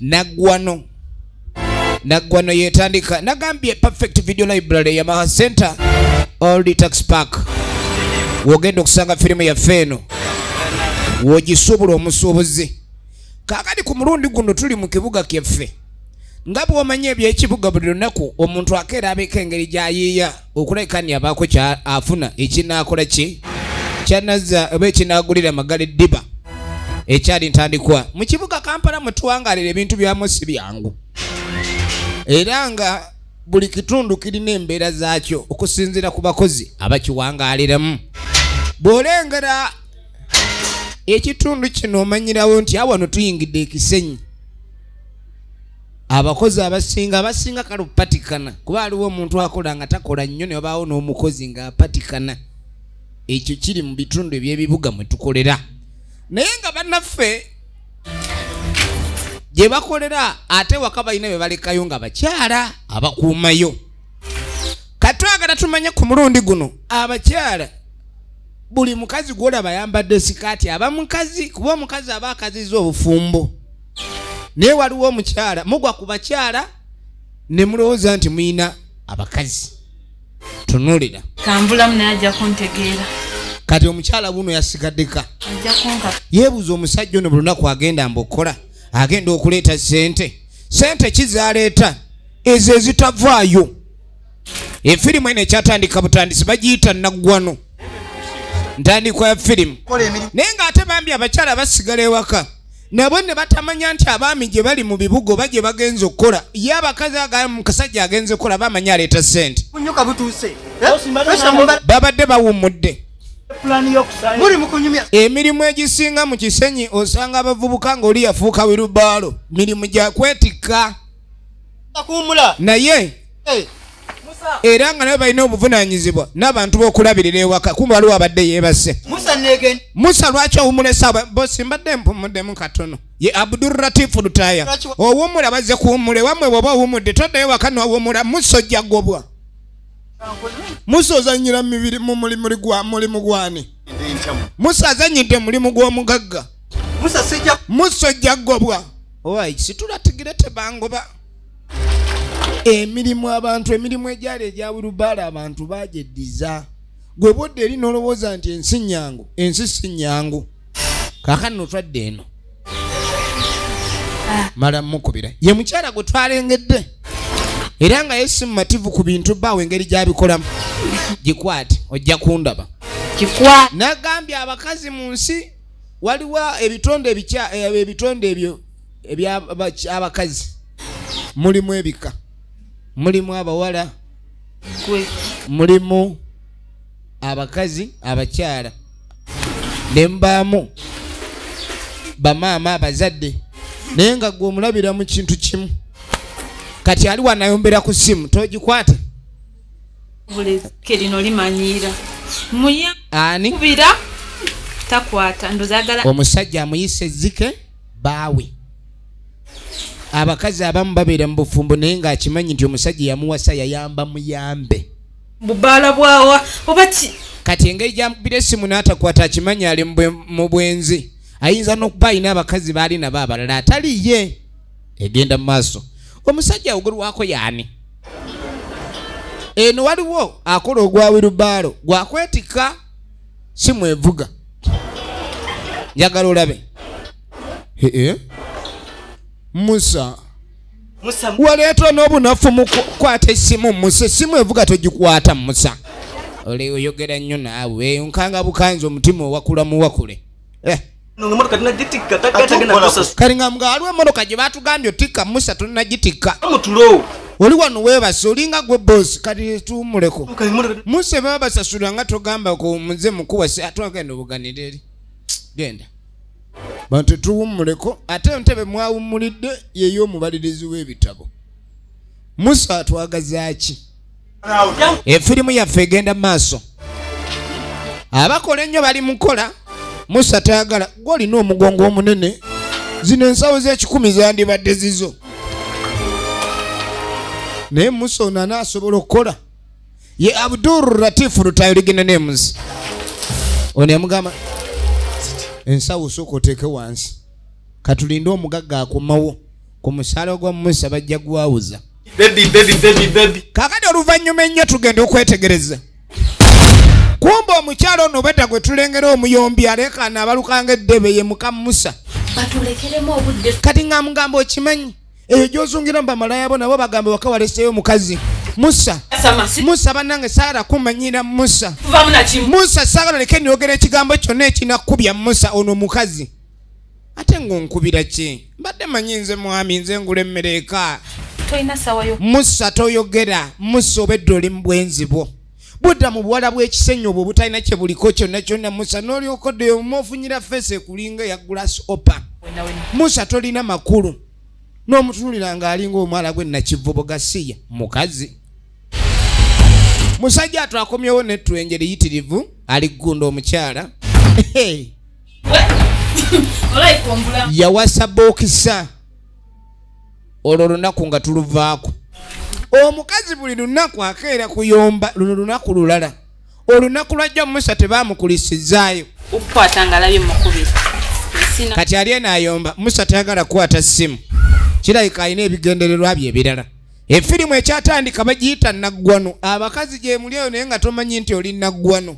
Nagwano yetandika nagambye perfect video library ya Maha Center Old Tax Park wogenda okusanga firimu ya feno wogisobula omusuubuzi kakati ku mulundi guno tuli mu kibuga kyaffe ngabo wamanye ebyekibuga buli lunaku omuntu akeera abeka engeri gy'ayiiya okulekani abaako kya afuna ekinaakola ki kyanaza oba ekinaagulira amagala eddiba ekyali ntandikwa mu kibuga Kampala mwe tuwangalira ebintu byamu si byangu era nga buli kitundu kirina embeera zaakyo okusinziira ku bakozi abakiwangaaliramu bw'olengera ekitundu kino omanyirawo nti awano tuyingidde ekisenyi abakozi abasinga kale opatikana kuba aliwo omuntu akola nga takola nnyo ne wabaawo n'omukozi ng'apatikana ekyo kiri mu bitundu eby'ebibuga mwe tukolera naye nga bannaffe gye bakolera ate waka balina bye balekayo nga bakyala abakuumayo katwagala tumanye ku mulundi guno abakyala buli mukazi gwolaba yambadde sikaati aba mukazi kuba omukazi aba akaziza obufumbo naye waliwo omukyala mugwa ku bakyala ne mulowooza nti muyina abakazi tunulira kambulamu naye ajja kuntegeera kati omukyala buno yasigaddeka yeebuuza omusajja ono buli lunaku agenda mbokola agenda okuleeta sente kizaleeta ezo ezitavaayo efirimu eno ekyatandika butandisi bagiyita Nagwano ntandikwa ya firimu naye ng'ate bambi abakyala basigala ewaka nabo ne batamanya nti abaami gye bali mu bibugo ba gye bagenze okukola ye abakazi musajja agenze okukola bamanya aleeta sente babadde bawummudde emirimu egisinga mu kisenyi osanga abavubuka ng'oli yafuuka wirubaalo mirimu gya kwetikka naye era nga nabe balina obuvunaanyizibwa n'abantu b'okulabirira ewaka kumbe waliwo abadde yeebase Musa lwaki owummulesa bosi mbadde mpumuddemu katono ye Abdurratifu Lutaya owummula bazze kuwummula wamwe bw'oba owummudde toddayo waka n'owummula Musa ojja gobwa Musa ozannyira mu mulimu gwani Musa azannyidde mulimu gw'omugagga Musa ojja gobwa owayi situlatigire tebangoba emirimu egyali egya wirubaala abantu bagyeddiza gwe budde eri n'olowooza nti ensi si nnyangu kaakano notwadde eno mala mukubira ye mukyala gwe twalengedde era nga yesi mumativu ku bintu baawe engeri gy'abikolamu gikwate ojja kundaba nagambye abakazi mu nsi waliwo ebitonde ebyo ebyabakazi mulimu ebika mulimu abawala mulimu abakazi abakyala ne mbaamu bamaama abazadde naye nga gwe omulabira mu kintu kimu kati ali wanayombera ku simu togikwata kerino limanyiira ani kubira takwata ndozagala omusajja amuyise zike baawe abakazi abamu babeera mu bufumbo naye ng'akimanyi nti omusajja yamuwasa yayamba muyambe bubaala bwawa obaki kati engeri gyamukubira essimu n'atakwata akimanyi ali mu bwenzi ayinza n'okuba alina abakazi baali nabo abalala atali ye egenda mu maaso omusajja awugulwako yaani eno waliwo akola ogwa wirubaalo gwakwetikka si mwevuga njagala olabe Musa waleetwa n'obunafu mu kukwata essimu Musa essimu evuga togikwata Musa ole oyogera nnyo naawe nkanga bukanzi omutima owakula muwakule kali nga mga waliwo emmotoka gye baatugambye otikka Musa tonnagitikka oli wano weebase olinga gwe bosi kati tuwummuleko Musa baba basasula nga togamba ko muze mukuwase atwagenda obuganira eri genda bantu tuwummuleko ate ntebe mwawummulidde yeyo omubalirizi w'ebitabo Musa atwagaza ki efirimu yaffe egenda maaso abakola ennyo bali mukola Musa tayagala gw'olina omugongo omunene zino ensawo z'ekikumi zandibadde zizo naye Musa ono anaasobola okukola ye Abdurratifu Lutaya Original Names ono yamugamba ensawo osooka oteeke wansi katulinde omugagga akomawo ku musaala gwa Musa bajja gwawuza. Baby. Kakati oluvannyuma ennyo tugenda okwetegereza. Kumba omukyalo ono beta gwe tulengera omuyombi alekana abalukanga eddebe ye muka Musa. Batulekeremu obudde. Kati nga mugamba okimanyi eyo gy'ozungira mbamalayo abo nabo bagamba waka waleseeyo omukazi Musa. Musa bannange saagala kumanyira Musa. Musa saagala leke nyogera ekigambo kyonna ekinakkubya Musa ono mukazi. Ate ng'onkubira ki? Mbadde manyi nze mwami nze ngula emmere eka. Toyina sawayo. Musa toyogera. Musa obedde oli mu bwenzi bwo. Budda mu buwala bw'ekisenyi obwo butalina kye buliko kyonna kyonna Musa n'olyoka oddeyo omwofunyira feesi ekulinga ya glass opa. Musa tolina makulu. N'omutunulira ng'alinga omwala gwe nakivubo gasiya mukazi. Musajja atwakomyewo n'ettwenje liyitirivu aligunda omukyala. Yawasa bookisa olwo lunaku nga tuluvaako. Omukazi buli lunaku akeera kuyomba luno lunaku lulala. Olunaku lwajja Musa tebaamukulisizaayo. Okukwata nga alabye mukubiri. Kati ali n'ayomba Musa tayagala kukwata ssimu. Kirabika alina ebigendererwa bye ebirala. Efirimu ekyatandika bagiyita Nagwano. Abakazi gye muli eyo naye nga tomanyi nti oli Nagwano.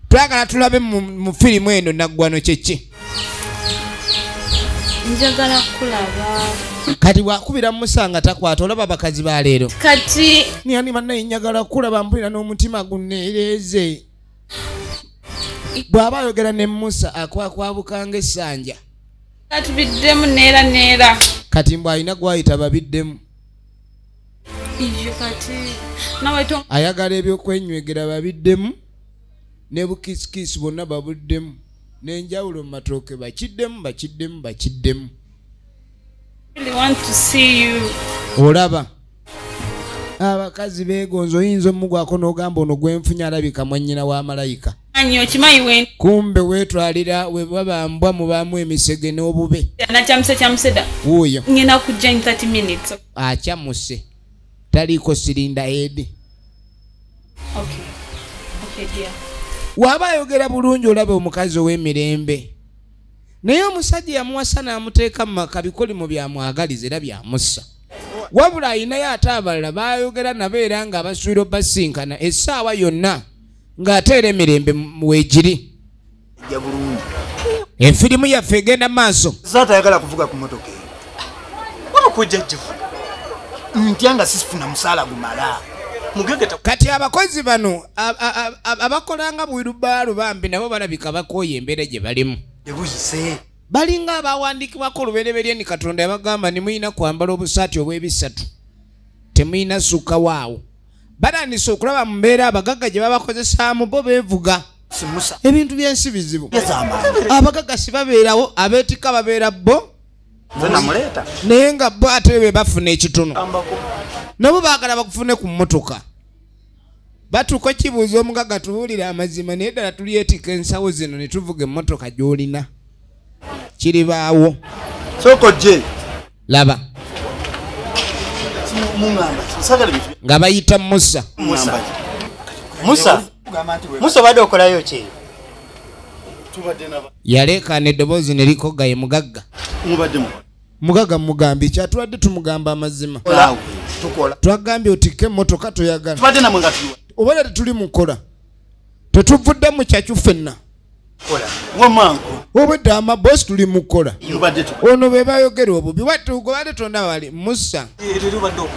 Twagala tulabe mu firimu eno Nagwano kyeki. Njagala kulaba. Kati wakubira Musa nga takwata olaba bakazi ba leero. Kati Niyani mannaye njagala kulaba mpulira n'omutima gunneereze. Bw'aba ayogera ne Musa akwakwabukanga essanja. kati biddemu neera. Kati mbw alina gwayita babiddemu. Iyo kati nawe to Ayagala ebyokwenywegera babiddemu ne bukisikisi bonna babuddemu n'enjawulo mu matooke bakiddemu. really want to see you. Olaba abakazi beegonzo oyinza omugwako n'ogamba ono gwenfunya alabika mwannyina wa malayika. Anyo kimayi we. Kumbe weetwalira we babambwa mubaamu emisege n'obube. Kyamuseda. Wuuyo. Ngenda kujja in 30 minutes. Akyamuse. Taliiko sirinda edi. Okay dear. Waba ayogera bulungi olaba omukazi ow'emirembe. Naye omusajja yamuwasa n'amuteeka mu maka bikolimo byamwagaliza era byamussa. Wabula ayinayo ate abalala baayogera nabo era nga basuubira basinkana essaawa yonna ng'ateera emirembe weegiri. Efirimu yaffe egenda maaso. Saatayagala kuvuga ku motoka eyo. Wabakujja jivu. Ntyanga sifuna musaala gumala. Mugegeta kati abakozi bano abakolanga bwirubaalo bambi nabo balabika bakooye embeera gye balimu. ebuyise. Balinga abawandiikibwako olubereberye ni Katonda yabagamba nimuyina kwambala obusaati obw'ebisatu. Temuyina sukka waawo. Batandise okulaba mu mbeera abagagga gye babakozesaamu bo beevuga. Simusa. Ebintu by'ensi bizibu. Abagagga si babeerawo abeetikka babeera bo. Namuleeta. Naye nga bo ate be bafuna ekitono. Nabo baagala bakufune ku mmotoka. Batuuka kibuuza omugagga tubuulire amazima naye ddala tulyetika ensawo zino ne tuvuga emmotoka gy'olina. Kiribaawo. Soko je. Laba. Nga bayita Musa. Musa bade okolayo ki? Yaleekaana eddoboozi ne likogaye mugagga. Mugagga mugambi kyatulwadde tumugamba amazima. Twagambye otikke emmotoka toyagala. Obala tetuli mukola. Tetuvudde mu kyakyu ffenna. Obwedda amabosi tuli mukola. Ono be bayogera obubi. Watugobadde tonda wali Musa.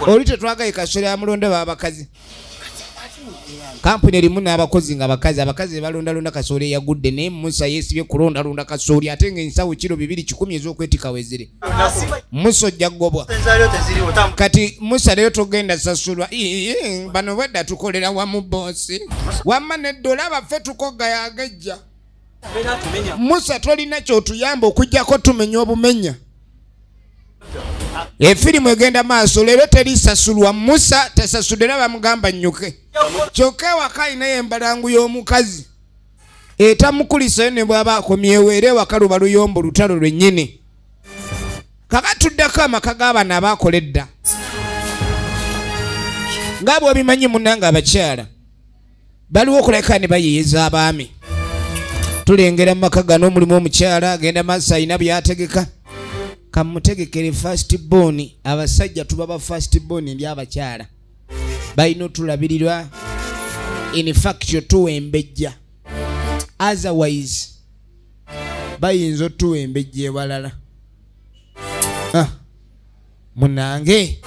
Oli tetwagaye kasooli amulonda babakazi. Kampuni erimu n'abakozi nga abakazi balondalonda kasooli eyagudde naye Musa yeesibye kulondalonda kasooli ate ng'ensawo kiro 210 ez'okwetika weziri. Musa ojja gobwa. Kati Musa leero togenda sasulwa. Bano bwedda tukolera wamu boosi. Wamma n'eddola baffe tukogaye agejja. Musa tolina kyotuyamba okujjako tumenya obumenya. Efirimu egenda maaso leero terisasulwa. Musa tasasudde era bamugamba nnyuke. Kyokka ewaka alinayo embalangu y'omukazi etamukulisayo ne bw'aba akomyewo era ewaka luba luyombo lutalo lwennyini. Kakatuddeko amaka g'abaana abaakola edda. Nga bw'obimanyi munnange abakyala baliwo okuleka ne bayeeyeza abaami. Tulengera mu maka gano mulimu omukyala agenda maaso alina byategeka. kamutegekere first born abasajja tubaba first born ndi abakyala balina otulabirirwa in fact tuwembejja otherwise bayinza otuwembejja ewalala munange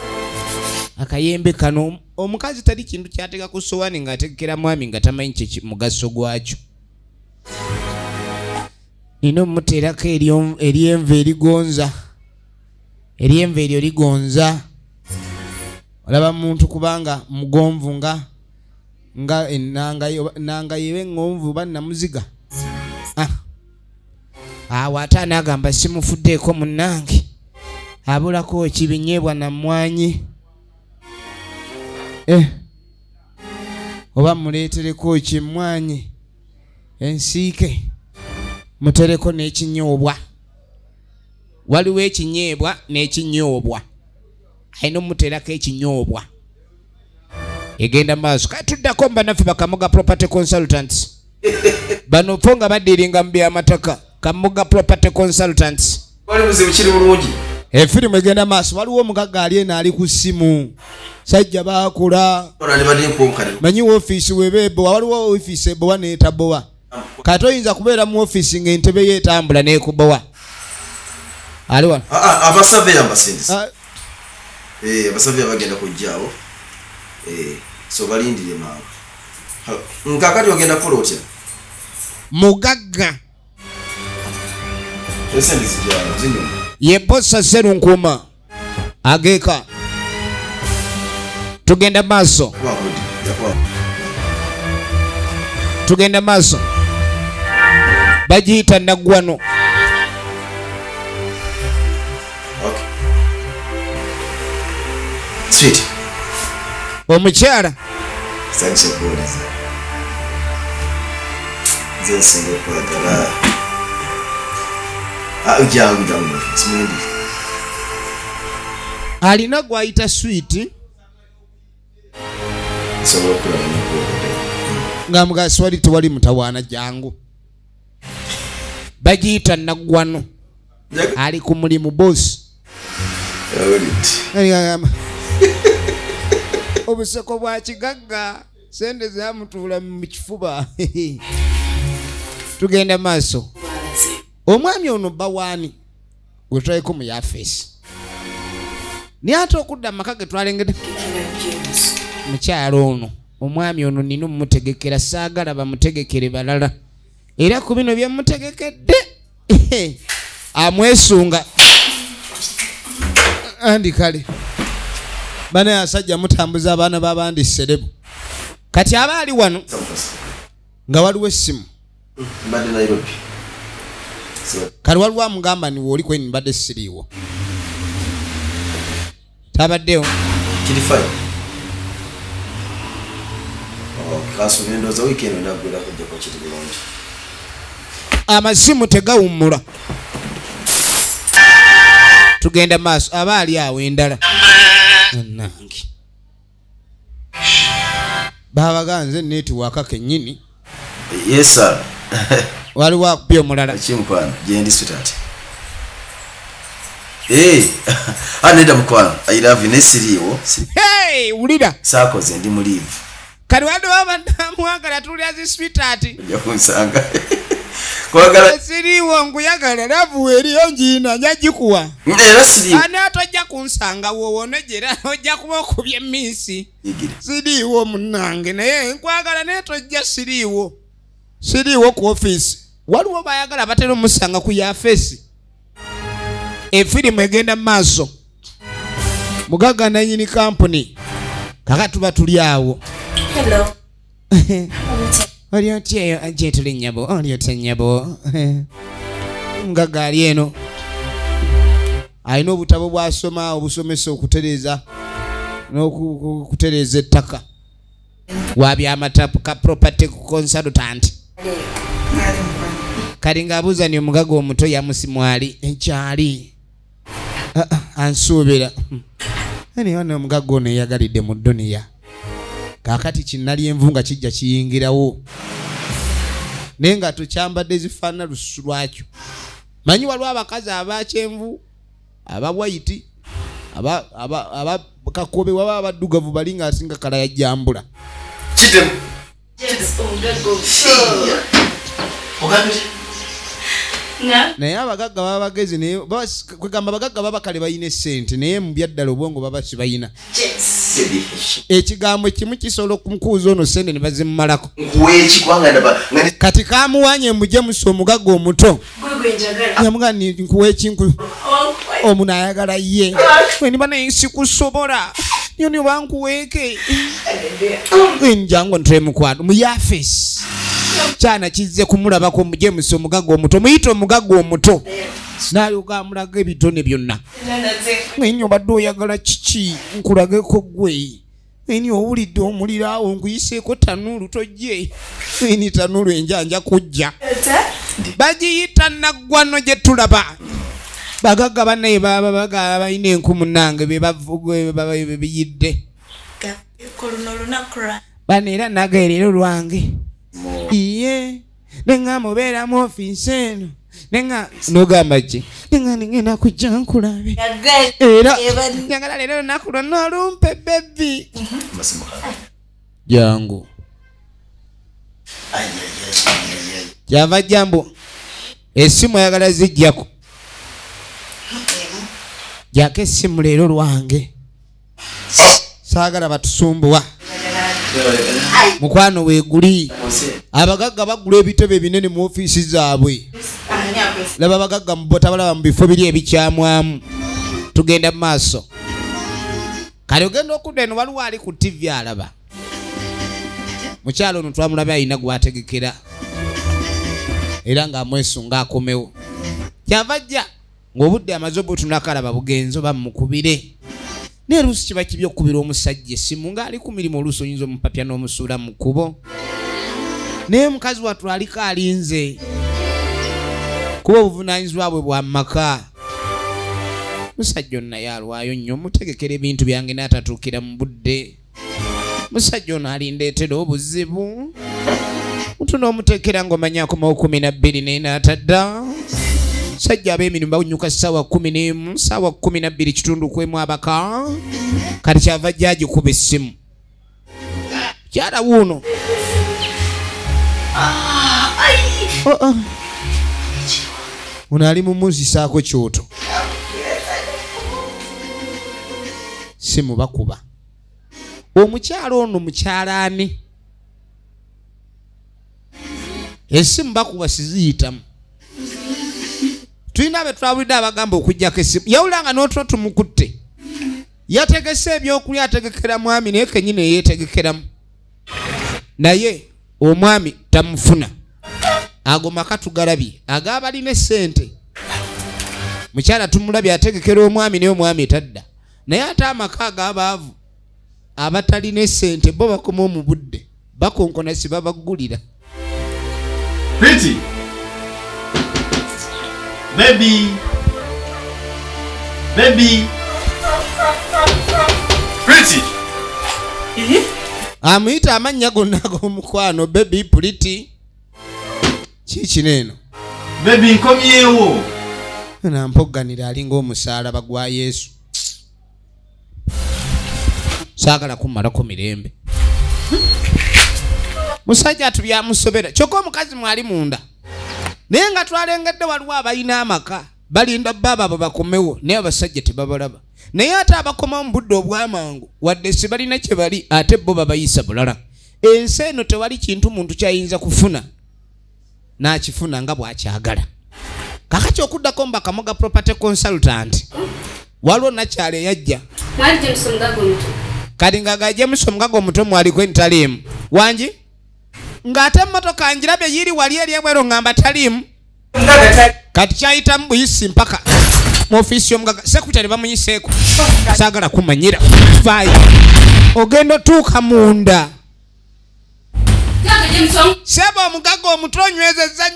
akayembe kano omukazi tali kintu kyateka ku sowani ng'ategekera mwami nga tamanyi kye mugaso gwakyo nina omuteerako eryenvu erigonza eryenvu eryo ligonza olaba muntu kubanga mugonvu nga enanga yebe ng'onvu bannamuziga awo ate anagamba simufuddeeko munnange abulako ekibinyeebwa namwanyi oba muleetereko ekimwanyi ensiike mutereko n'ekinyoobwa waliwo ekinyeebwa n'ekinyoobwa ayina omuteerako ekinyoobwa egenda maaso kati tuddako mbanaffe bakamuga property consultants bano fo nga baddiringa mu byamataka kamuga property consultants wali buzibu kiri bulungi efirimu egenda maaso waliwo omugagga ali eno ali ku ssimu sajja baakula manyi woofiisi weba ebowa waliwo woofiisi ebowa neetabowa kati oyinza kubeera mu woofiisi ng'entebe yeetambula n'ekubowa ali wano abasaveya mbasindisa abasaveya bagenda kujjaawo so balindire maawe nkakati ogenda kukola otya mugagga esente zijjaawo zinyuma ye bossa Sserunkuma ageeka tugenda maaso tugenda maaso bagiyita Nagwano sweet omukyala sanse kuuliza nze nsinga okwagala jangu simundi alina gwayita sweet sobola okulaba nakuwode nga mugasi wali tewali mutawaana jangu bagiyita Nagwano ali ku mulimu bosi obuseko bwa kigagga sente zamutuula mu kifuba tugenda maaso omwami ono bawaani gwetwaliko mu yafeesi naye ate okudda mu maka ge twalengedde mukyalo ono omwami ono nina omumutegekera saagala bamutegekere balala era ku bino bye mutegekedde amwesunga andi kale bana asajja mutambuza abaana b'abandi serebu kati abaali wano nga waliwo essimu mbadde Nairobi kali waliwo amugamba niwe oli kweni mbadde siriiwo tabaddewo kiri fine kasubira ndowooza wiikendi naggwera kujja kwa kiri bulungi amasimu tegawummula tugenda maaso abaali awo endala nange babaganze netiwaka kennyini yes sir waliwo akupya omulala kimukwana gyendi sweetheart aneda mukwano I love you nesiriiwo wulira saakoze ndi muliivu kali wadde wabadamwagala tulya zi sweetheart ojja kunsanga kwagala siriiwo nkuyagala lavu eriyo njiina nyagikuwa era siriiwo ani atojja kunsanga woowonejera ojja kuba okubya emmisi siriiwo munnange naye nkwagala naye tojja siriiwo ku ofiisi waliwo bayagala batera omusanga ku yafeesi efirimu egenda mu maaso mugagga nanyini kampuni kaka tuba tuli awo oli otyeyo ajetuli nnyabo oli otya nnyabo mugagga ali eno alina obutabo bwasoma obusomesa okutereeza n'okutereeza ettaka wabyamatapu ka property consultant kali ng'abuuza ni omugagga omuto yamusimwali ekyali ansuubira naye omugagga ono eyagalidde mu duniya kaakati kinnali envu nga kijja kiyingirawo naye nga tokyambadde zifaanana lususu lwakyo manyi waliwo abakazi abakyenvu aba white aba kakobe waba abaddugavu balinga asinga kala ya jambula kitemu Yes, omugago. ogambye naye abagagga baba bagezi naye kwegamba abagagga baba kale bayina essente naye mu byaddala obwongo baba sibayina ekigambo kimu kisobola okumukuuza ono sente ne bazimmalako kati kamuwanye muje musa omugagga omuto yamuga nkuwa ekinku omuntu ayagala ye niba naye sikusobola yoni bankuweeke njangu ntule mukwano muyafesi kyana kizze kumulabako muje musa omugagga omuto muyite omugagga omuto nalyoka amulaga ebitone byonna eni obadde oyagala kiki nkulageko gwe eni owulidde omuliro awo nkuyiseeko tanuulu tojje eni tanuulu enjanja kujja bagiyita Nagwano gye tulaba bagagga bannaye baba balina enkumu nange bebiyidde bano era nageerero lwange iye nenga mubeera mu ofiisi eno nenga nogamba ki nenga ningenda kujja nkulabe era njagala leero olunaku lwonna olumpe bebi jangu kyava jambo essimu ayagala zijjako jako essimu leero lwange saagala batusumbuwa mukwano weeguli abagagga bagula ebitebe ebinene mu ofiisi zaabwe laba abagagga tabalaba mu bifo biri ebikyamwamu tugenda mu maaso kale ogenda okudda eno waliwo ali ku TV alaba mukyalo ono twamulabye alina gwategekera era ng'amwesunga akomewo kyava ajja ng'obudde amaze obutunakalaba bugenzo bamukubire naye oluusi kiba kibi okukubira omusajja essimu ng'ali ku mirimu oluusi oyinza omupapya n'omusuula mu kkubo naye mukazi wattu aliko alinze kuba obuvunaanyizibwa bwe bwa maka musajja ono naye alwayo nnyo mutegekera ebintu byange n'atatuukira mu budde musajja ono alindeetera obuzibu mutu n'omuteekera ng'omanya akomawo 12 naye n'atadda sajja ab'emirimu bawunyuka ssaawa 11 ssaawa 12 kitundu kwemu abaka kati kyava ajja agikuba essimu kyala wuuno ono ali mumuzisaako kyoto simu bakuba omukyalo ono mukyalaani essimu bakuba siziyitamu tulina abe twabulidde abagamba okujjako essimu yawulanga n'otwo tumukutte yategese ebyokulya ategekera mwami naye kenyini eyeetegekeramu naye omwami tamufuna ago maka tugalabye agaabalina essente mukyala tumulabye ategekera omwami naye omwami tadda naye ate amaka ag'abaavu abatalina essente bo bakoma omu budde bakonkona si babagulira Pretty baby Pretty amuyita amannya gonna ag'omukwano baby pretty kiki neeno baby nkomyewo nampogganira alinga omusaalaba gwa Yesu saagala kummalako mirembe musajja atubyamusobera kyokka omukazi mwali munda naye nga twalengedde waliwo abalina amaka balinda baba abo bakomewo naye abasajja tebabalaba naye ate abakomawo mu budde obwamangu wadde si balina kye bali ate bo babayisa bulala ensi eno tewali kintu muntu kyayinza kufuna n'akifuna nga bw'akyagala kakati okuddako mbakamoga property consultant waliwo nakyalo eyajja kati nga James omugaga omuto mwaliko entaliimu wangi ng'ate emmotoka njirabye yiri wali eri ebwero ngamba taliimu kati kyayitamu buyisi mpaka mu ofiisi y'omugaga sekutale bamuyiseeko saagala kumanyira faayo ogenda otuuka munda seba omugaga omuto onywezeza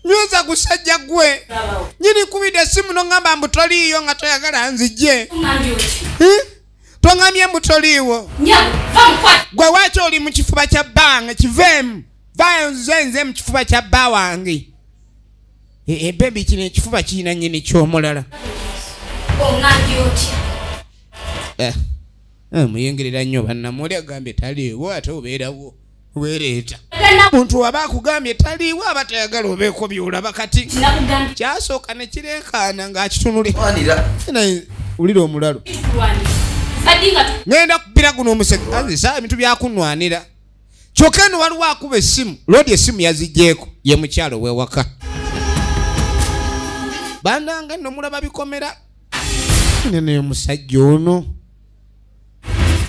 nyweza gusajja gwe nyini kubidde essimu n'ongamba mbu toliiyo nga toyagala nzijje tongambye mbu toliiwo gwe waaki oli mu kifuba kya bbange kiveemu vayo nze mu kifuba kya bba wange Baby kino ekifuba kirina nnyini ky'omulala. Ongambye otya? Muyengerera nnyo bannamuli agambye taliiwo ate obeerawo weereeta. Muntu aba akugambye taliiwo aba tayagala obeeko by'olaba kati. Kyasooka ne kireekaana ng'akitunule. Ulira omulalo. Ngenda kupira guno omusege. Azisa ebintu byakunwanira. Kyokka eno waliwo akuba essimu. Lodi essimu yaziggyeko ye mukyalo w'ewaka. Bandanga nno mulaba bikomera. Nene omusajja ono.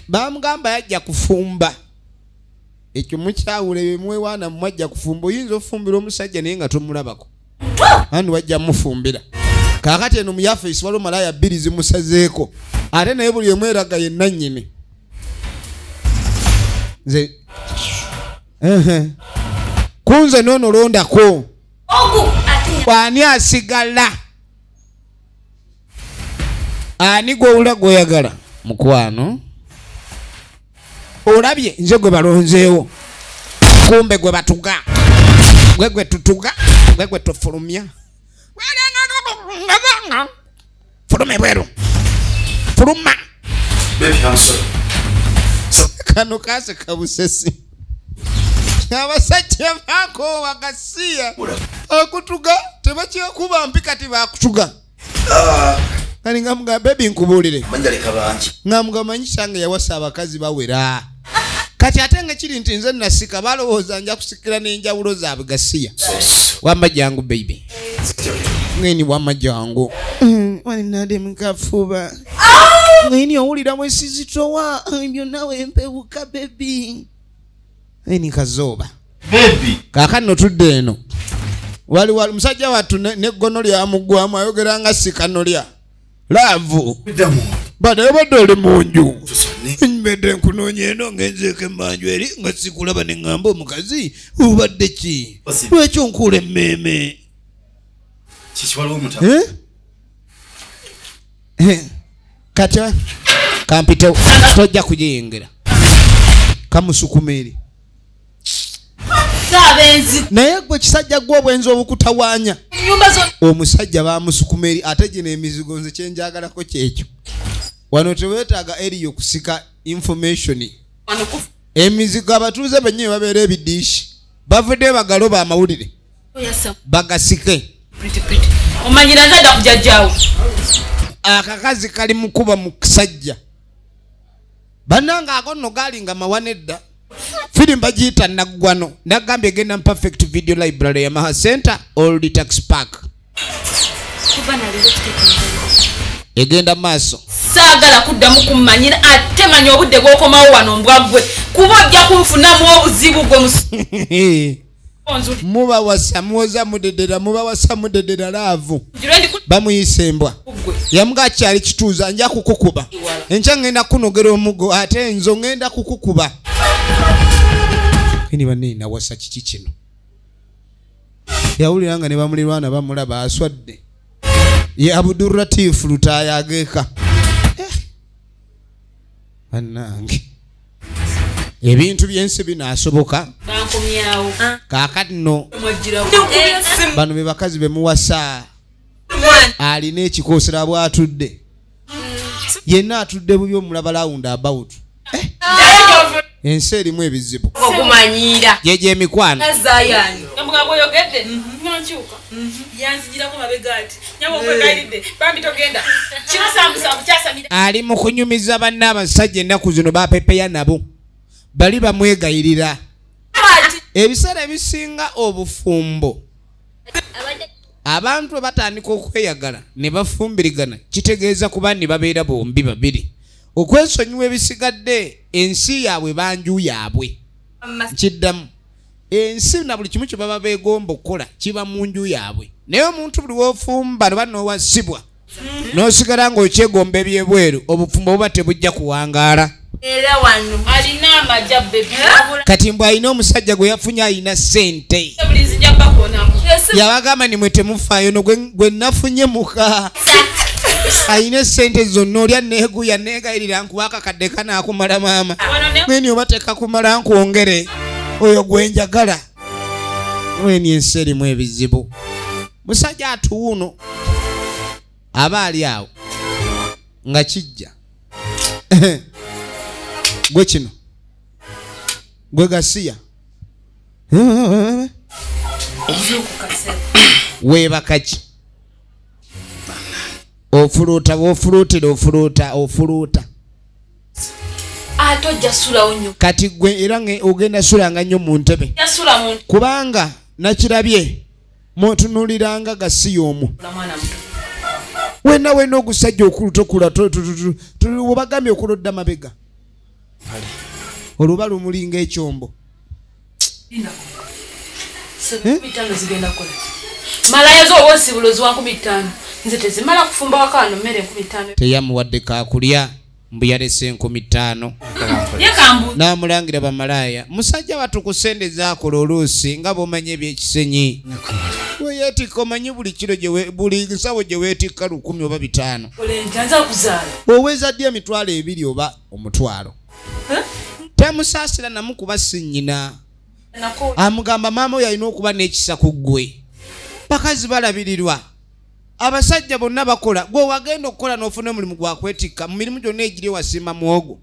Bamugamba yajja kufumba. Ekyo mukyawule bemwewaana mwajja kufumba. Oyinza ofumbira omusajja naye nga tomulabako. Andi wajja mufumbira. Kaakati eno mu yafeesi waliwo malaya bbiri zimusazeeko. Ate naye buli emweraga yenna nnyini. Nze kunze noono londako. Ani asigala? Ani gw'owula gw'oyagala? Mukwano. Olabye nze gwe balonzeewo. Kumbe gwe batuga. Gwe tutuga. Gwe tufulumya. Fulume bweru. Fuluma. Baby, I'm sorry. Kano kase kabusesi. Abasajja baako wakasiya. Akutuga tebakyakuba mpika tibakutuga. Kali ngamuga baby nkubuulire. Manjaleka bangi. Ngamuga manyi sange yawasa abakazi bawera. Kati ate nga kiri nti nze nasika balowooza nja kusikira n'enjawulo zaabwe gasiya. Wamba jangu baby. Ngeni wamba jangu. Wali nade mkafuba. Ngeni owulira mwesizitowa. Byonna wempewuka baby. Ngeni kazoba. Baby. Kaakano tudde eno. Wali musajja wattu n'eggono lyamugwamu ayogera nga sikano lya. Laavu. Bade obadde oli mu nju. Mbedde nkunoonya eno ngenzeeko emmanju eri nga sikulaba ne ŋŋamba omukazi obadde ki? Lwaki onkuula emmeeme? Kiki waliwo omutaka? Kati kampitewo tojja kugiyingira. Kamusukuma eri. Naye gwe kisajja gw'obwenzi obukutawaanya. Omusajja bamusukuma eri ate gino emizigo nze kyenjagalako kyekyo. Wano teweetaaga eriyo kusika information. Emizigo abatuuze bennyini babeera ebidiishi. Bavudde bagaloba amawulire. Bagasike. Omanyira nzadda kujajjaawo. Akakazi kali mukuba mu kisajja. Bannanga akonno galinga mawanedda. Film bagiyita Nagwano. Nagambye genda perfect video library ya Maha Center Old Tax Park. Egenda maaso. Saagala kuddamu kummanyira ate manya obudde bw'okomawo wano mbwagwe. Kuba ojja kunfunamu obuzibu gwe muba wasa muwoza mudedera muba wasa mudedera laavu. Bamuyise embwa. Yamuga akyali kituuza nja kukukuba. Enkya ngenda kunogera omugo ate enzo ngenda kukukuba. Kini banne nawasa kiki kino. Yawuliranga ne bamulirwana bamulaba aswadde. Ye Abdurratif Lutaya ageeka. Annange. Ebintu byensi binaasoboka. Bankomyawo. Kaakati nno. Bano be bakazi be muwasa. Alina ekikoosera bw'atudde. Yenna atudde bubi omulaba lawunda about. Ensi erimu ebizibu. Okumanyira. Jeje emikwano. Azayani. Kamugambo yogedde. Nyanchuka. Yanzijirako mabega ati. Nyabo kwegayidde. Bambi togenda. Kino samusamu kyasamira. Ali mu kunyumiza banne abasajja ennaku zino bapepeya nabo. Bali bamwegayirira. Ebiseera ebisinga obufumbo. Abantu batandika okweyagala ne bafumbirigana kitegeeza kuba ne babeera bombi babiri. Okwesonyiwa ebisigadde ensi yaabwe banju yaabwe. Kiddamu. Ensi na buli kimu kye baba beegomba okukola kiba mu nju yaabwe. Naye omuntu buli w'ofumba oba n'owasibwa n'osigala ng'okyegomba ebyebweru obufumbo buba tebujja kuwangaala. Era wano alina amajja bebi. Kati mbw alina omusajja gwe yafunye alina ssente. Yabagamba nimwe temufaayo no gwe nafunye muka. Alina ssente zonna olya neeguya neegayirira nkuba akakadde kanaakumala maama. Mweni oba tekakumala nkwongere oyo gwe njagala. Mweni ensi erimu ebizibu. musajja atuuno aba ali awo nga kijja gwe kino gwe Gasiya weebakaki ofuluuta ofuluuta atojja sulawo nnyo kati gwe era ogenda sulanga nnyo mu ntebe kubanga nakirabye mutunuliranga Gasiya omwo wena ogusajja okuluta obagambye okulodda mabega oluba lumulinga ekyombo malayo z'oba osibulozi wa 15 nze tezimala kufumba wakano mmere 15 teyamuwadde kakulya mbu yalese 15 n'amulangira bamalaya musajja batukusendeza akola oluusi nga bw'omanya ebyekisenyi weyeetikka omanyi buli kiro buli nsawo gye weetikka 10 oba 5 oweza ddi emitwalo 2 oba omutwalo temusaasira namu kuba si nnyina amugamba maama oyo alina okuba n'ekisa ku ggwe bakazi balabirirwa abasajja bonna bakola gwe wagenda okukola n'ofuna omulimu gwakwetikka mu mirimu gyonna egiri wasimba muwogo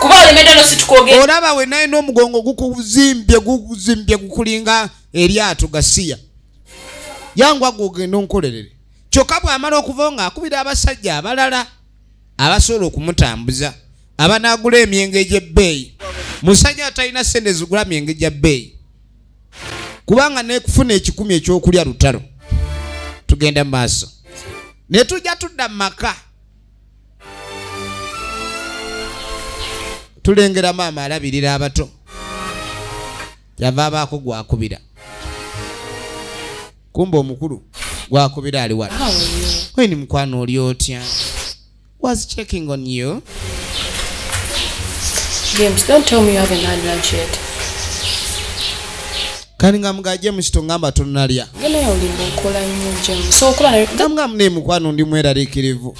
kuba olemedde no situkogera olaba we naye n'omugongo gukuzimbye gukulinga eryato Gasiya yangu agogenda onkolerere kyokka bw'amala okuva ng'akubira abasajja abalala abasobola okumutambuza abanaagula emyenge egy'ebbeeyi musajja atalina sente zigula myenge gya bbeeyi kubanga nekufuna 10 ekyokulya lutalo tugenda mu maaso ne tujja tudda mu maka tulengera maama alabirira abato yava abaako gwakubira kumba omukulu gwakubira ali wala weni mukwano oli otya was checking on you James, don't tell me you haven't had lunch yet. Kani nga James tongamba tonalya. Gene oli mukola nnyo James. So okola nga mune mukwano ndi mweraliikirivu.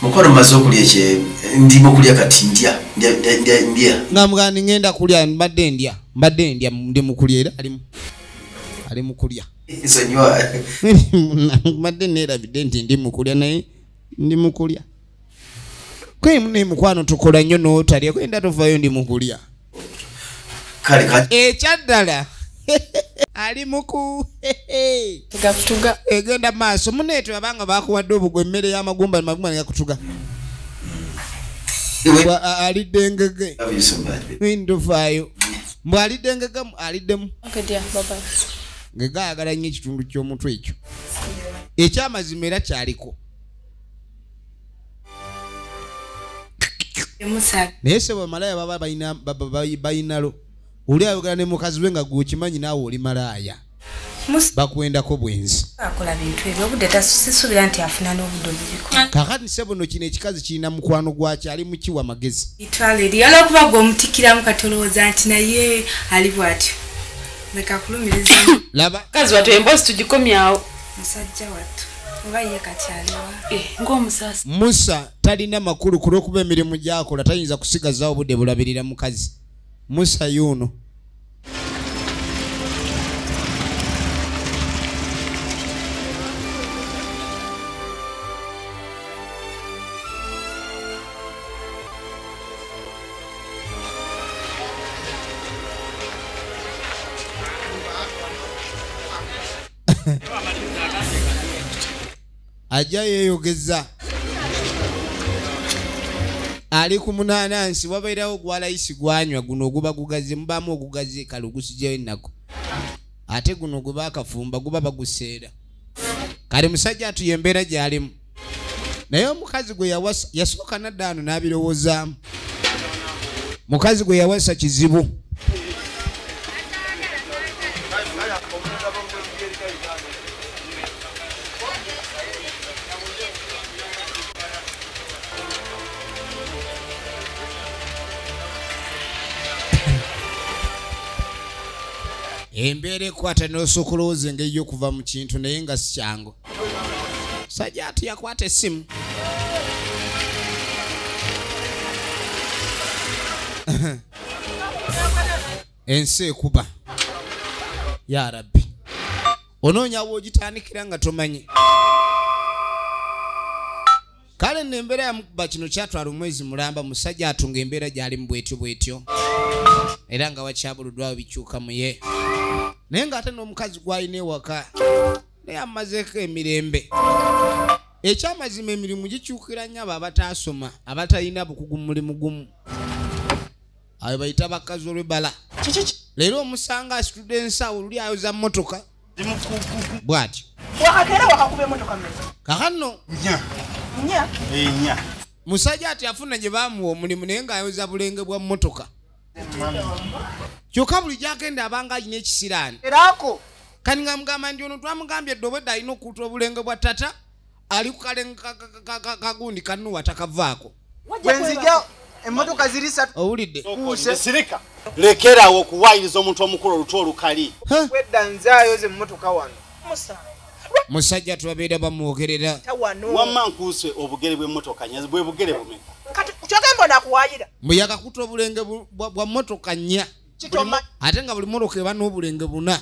Mukwano maze okulya ekye ndimo kulya kati ndya. Nga mugani ngenda kulya mbadde ndya ndi mukulya era ali mukulya. Nsonyiwa. Mbadde neerabidde nti ndi mukulya naye ndi mukulya. Kwe mune mukwano tukola nnyo n'otalya kwenda tuvaayo ndi mukulya. Kale kati ekyaddala ali muku gafutuga egenda maaso muneetwe abanga bakuwadde obugwe emmere y'amagumba negakutuga alidde engege nduvaayo mbw alidde engege aliddemu ngege ayagala nnyo ekitundu ky'omutwe ekyo ekyamazima era kyaliko naye se bamalaya baba bayinalo oli ayogera ne mukazi we nga gwokimanyi naawe oli malaaya bakwendako bwenzi akola bintu ebyo obudde tasubira nti afuna n'obudde obubiko kakati sebono kino ekikazi kirina mukwano gwakyo ali mukiwa magezi itwala eri olwokuba gw'omutikiramu katolowooza nti naye ali bw'atyo leka kulumiriza laba kazi watu embozi tugikomyawo musajja wattu oba ye kati aliwa ng'omusasi Musa talina makulu ku lw'okuba emirimu gy'akola tayinza kusigazaawo obudde bulabirira mukazi Musa yuno ajja yeeyogeza ali ku munanansi wabairawo gwa layisi gwanywa guno oguba gugaze mubamu ogugaze kale ogusijeyo ennaku ate guno guba akafumba guba baguseera kale musajja atuye embeera gy'alimu naye omukazi gwe yawasa yasooka naddaano n'abirowoozaamu mukazi gwe yawasa kizibu embeera ekwata n'osooka olowooza engeri y'okuva mu kintu naye nga si kyangu sajja ati yakwata essimu ensi ekuba ya rabbi onoonya woogitandikira nga tomanyi. Kale n'embeera yamukuba kino kyatwala omwezi mulamba musajja atunga embeera gy'ali mu bwetyo era nga wakyabuluddwawo bikyuka mu ye. Naye ng'ate n'omukazi gw'alina ewaka naye amazeeko emirembe. Ekyamazima emirimu gikyukira nnyo abo abataasoma abatalina bukugu mu mulimu gumu. Abo bayita bakazi olw'ebbala. Leero omusanga asitudde ensawo luli ayoza mmotoka bw'atyo. Wakakera wakakube mmotoka mmeka? Kaakano Nya. Nya. musajja ati afuna gye baamuwa omulimu naye ng'ayoza bulenge bwa mmotoka. Kyokka buli gy'agenda abanga alina ekisiraani. Erako. Kani nga mugamba nti ono twamugambye edda obwedda alina okuuta obulenge bwa tata ali ku kalengo kagundi kanuwa takavaako. Bwenzija emmotoka ziri 3. Owulidde? Sirika. Lekerawo okuwaayiriza omuntu omukulu olutwo olukali. Wedda nzaayo ze mmotoka wano. Musa. Musajja tubabeera bamwogerera. Wamma nkuuse obugere bw'emmotoka nnya bwe bugere bumeka. Kati kyogamba nakuwaayira. Mbu yakakuta obulenge bwa mmotoka nnya. Kitoma. Ate nga buli mmotoka eba n'obulenge 4.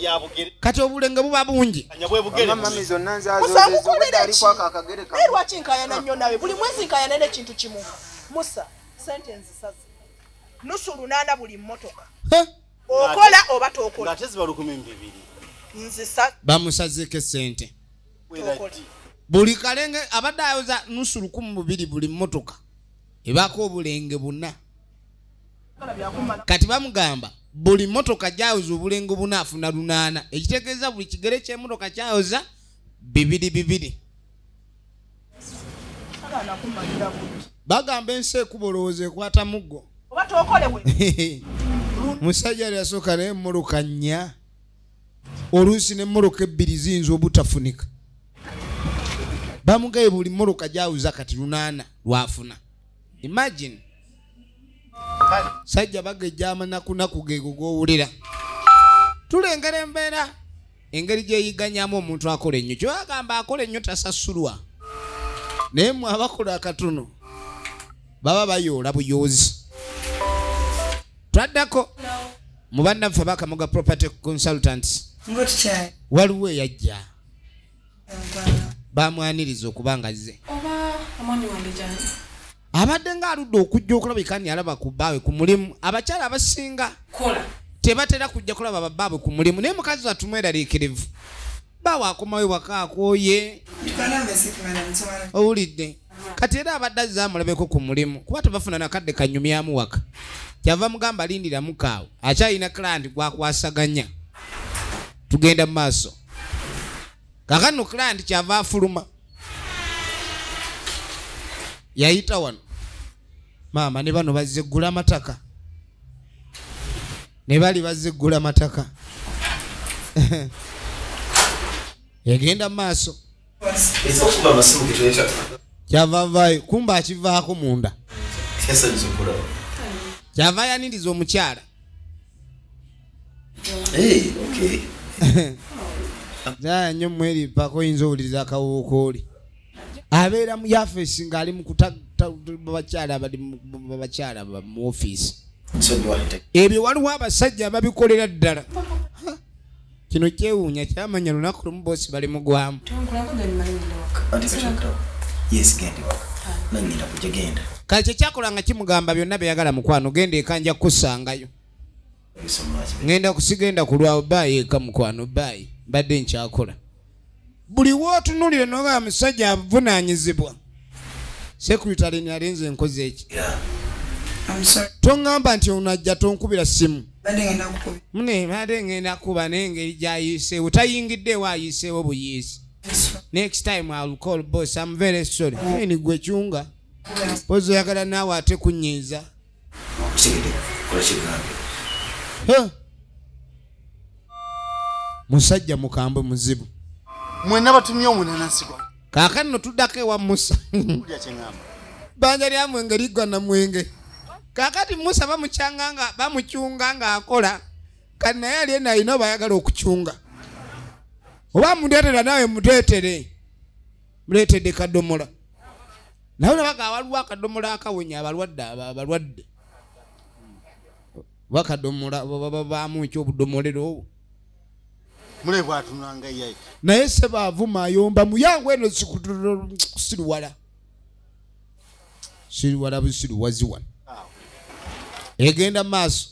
Ya bugere. Kati obulenge buba bungi. Kanya bwe bugere. Mama zonna nzaazo ze wedda ali kwaka akagere ka. Erwa kinkayana nnyo nawe. Buli mwezi nkayana n'ekintu kimu. Musa, sentence sazi. Nusu 8 buli mmotoka. Okola oba tokola. Ate ziba 1200. Nzisa. Bamusazeeko sente. Buli kalenge abadde ayoza nusu 1200 buli mmotoka ebaako obulenge 4. Kati bamugamba buli mmotoka gyayoza obulenge 4 afuna 8. Ekitegeeza buli kigere ky'emmotoka kyayoza 2. Bagamba ensi ekuba olowooza ekwata muggo. Oba tokole bwe. Musajja yali yasooka naye emmotoka 4. Oluusi n'emmotoka 2 ziyinza obutafunika. Bamugaye buli mmotoka gyawuza kati 8 lwafuna. Imagine. Sajja bagejja amanakunaku ge gowulira. Tulengera embeera engeri gyeyiganyamu omuntu akola ennyo. Kyagamba akola ennyo tasasulwa. Naye mwe abakola akatono baba bayoola buyoozi. Twaddako mu bannaffe bakamuga property consultants. Waliwo eyajja bamwaniriza okubanga azze abadde ng'aludde okujja okulabika ni alaba ku bbaawe ku mulimu. Abakyala abasinga tebatera kujja kulaba babbaabwe ku mulimu naye mukazi atumweraliikirivu baawe akomawe waka akooye. Owulidde? Kati era abadde azze amulabeko ku mulimu kuba tebafuna nakadde kanyumyamu waka. Kyava mugamba lindiramu kaawe akyalina client gwakwasaganya. Tugenda mu maaso. Kaakano client kyava afuluma. Yayita wano. Maama ne bano bazze ggula mataka. Ne bali bazze ggula mataka. Yagenda mu maaso. Ezokuba amasimu getuleta. Kyava avaayo kumba akivaako munda. Kesa nzukula. Kyava yaniriza omukyala. Okay. Zaya nnyo mweri pako oyinza owuliriza akawuka oli. Abeera mu yafeesi ng'ali mu bakyala abali mu bakyala mu ofiisi. Ebyo waliwo abasajja ababikolera ddala. Kino kyewuunya kyamanya lunaku lumu boosi bali mugwamu. Kale kyekyakola nga kimugamba byonna byeyagala mukwano genda eka nja kukusangayo. Ngenda kusigenda kulwawo baayi eka mukwano baayi mbadde nkyakola. Buli wootunulire noga musajja avunaanyizibwa. Secretary ni alinze enkozi eki. Tongamba nti onajja tonkubira simu. Mune mbadde ngenda kuba n'engeri gy'ayiseewo tayingiddewo ayiseewo buyiisi. Next time I'll call boss. I'm very sorry. Ni gwe chunga. Pozo yakala nawe ate kunyiza. Musajja mukambwe muzibu. Mwena batumye omunanasi gwa. Kaakano tuddako ewa Musa. Kulya kyengamba. Banja lya mwenge ligwa na mwenge. Kaakati Musa bamuchunga nga akola. Kati naye ali alina bayagala okuchunga. Oba muleetera nawe muteetere. Muleetedde kadomola. Nawe nabaga waliwo akadomola akawonya abalwadde. Wakadomola baamu ekyobudomolero. Mulebwa atunanga yayi. Naye seba avuma ayomba muyangu eno siruwala. Siruwala busiru waziwa. Egenda maaso.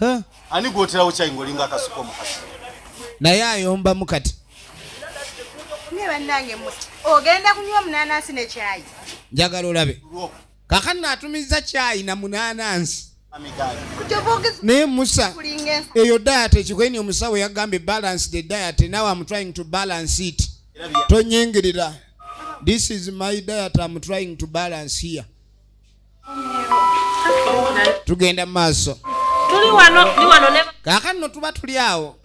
Ha? Ani gotera uchayi ngolinga akasuko mukasi. Naye ayomba mukati. Ne bannange muti. Ogenda kunywa munanasi ne chai. Njagala olabe. Kakana atumiza chai na munanasi. Ne Musa. Eyo diet ekikweni omusawo yagambe balance the diet. Now I'm trying to balance it. Tonyengirira. This is my diet I'm trying to balance here. Tugenda maaso. Tuli wano ne Kakano tuba tuli awo.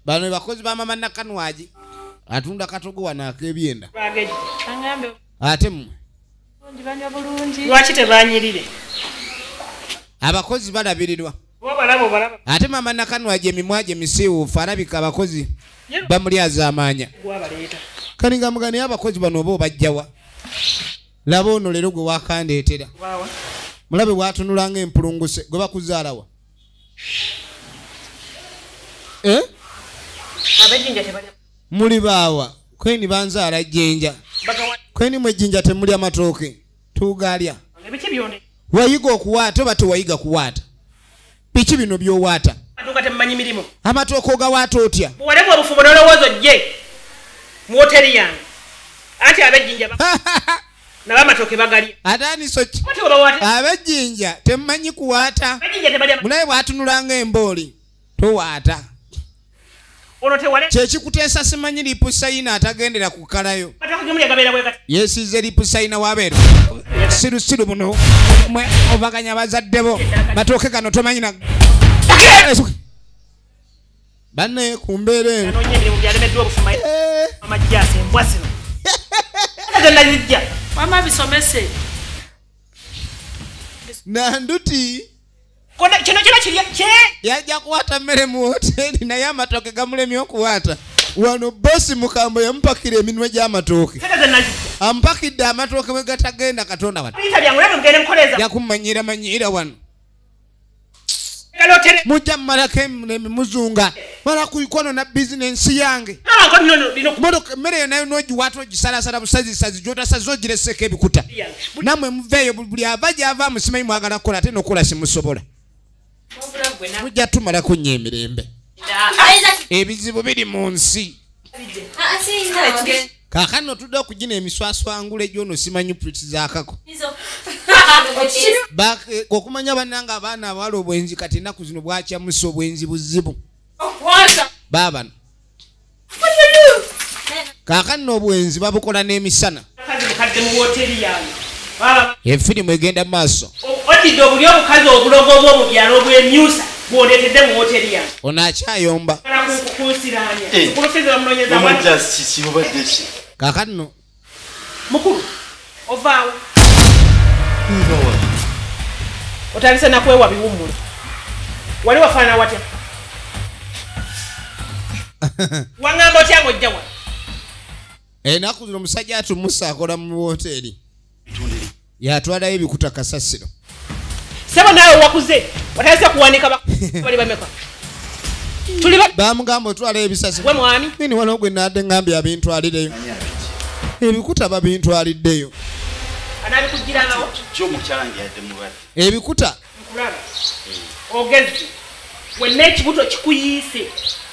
Bano bakozi ba mama Nakanwaji. Atunda katogo wana akebyenda. Angambe. Ate mmwe. Ndibanya bulungi. Lwaki tebanyirire? Abakozi balabirirwa. Balaba. Ate mama Nakanwaji emimwaje misiwu farabika abakozi bamulyaza amanya. Gwabaleeta. Kaninga mugani abakozi bano bo bajjawa. Labo ono lero gwe wakandeetera. Waawa. Mulabe bwatunulanga empulunguse gwe bakuzaalawa. Abejinja tebalya. Muli baawa kweni banzaala jjenja. Kweni mwe jjenja temuli amatooke tugalya. Ebiki byonde. Wayiga okuwaata oba tewayiga kuwaata? Biki bino by'owaata? Atuka temanyi mirimo. Amatooke ogawaata otya? Walevu obufumbo n'olowoozo gye. Mu hoteri yange. Ati abejinja naba amatooke bagalya. Ataani soki? Ati obawaata. Abejjinja temanyi kuwaata. Abejinja tebalya. Mulabe bwatunulanga embooli towaata. Ono tewale. Kyekikuteesa simanyi lipusayina atagendera kukalayo. Ataka gimuli gabeera bwe kati. Yesize lipusayina wabeera. Siru buno mwe obaganya bazaddebo matooke gano tomanyi na banne kumbeera eno. Nonyendere mu byalemeddwa obufuma. Amajjaase embwasino. Zonna zijja. Mama bisomese. Nanduti Kino kirya kye. yajja kuwaata mmere mu hoteri naye amatooke gamulemye okuwaata. Wano bosi mukambo yamupakira eminwe gy'amatooke. Ampakidde amatooke bwe gatagenda Katonda wano. Yakumanyira wano. Mujja mmalako emuzunga. Mala kuikono na bizinensi yange. Motoka mmere nayo n'ogiwaata ogisalasala busazisazi gy'otasaze ogiresseko ebikuta. Nammwe muveeyo buli ava gy'ava musimanyi mwagala kukola ate n'okola simusobola. Mujja tumalako nnyo emirembe. Ebizibu biri mu nsi. Kaakano tudde okugina emiswaswangule gy'ono simanyi puliti zaakako. Okumanya bannanga abaana abawala obwenzi kati ennaku zino bwakyamusa obwenzi buzibu. Baabano kaakano obwenzi babukola n'emisana. Efirimu egenda mu maaso. Otidde obuli obukazi obulogo obw'omubyalo obw'emyusa bw'oleetedde mu hoteri yange. Ono akyayomba. Kaakano mukulu ovaawo. Otandise nakwewa biwummulo. Wali wafaanana watya? Waŋŋamba otya ng'ojja wano? Ennaku zino omusajja atumusa akola mu hoteri. Yatwalayo ebikuta kasasiro. Sebo naawe wakuze. Watandise kuwanika bali bameka. Bamugamba otwalayo ebisasiro. Gwe mwami. Nini wano gwe nadde ngambye abintwalireyo. Ebikuta babintwaliddeyo. Anabikugirangawo. Ky'omukyange yadde mulwadde. Ebikuta. Nkulaba. Ogezi. Wenna ekibuto kikuyiise.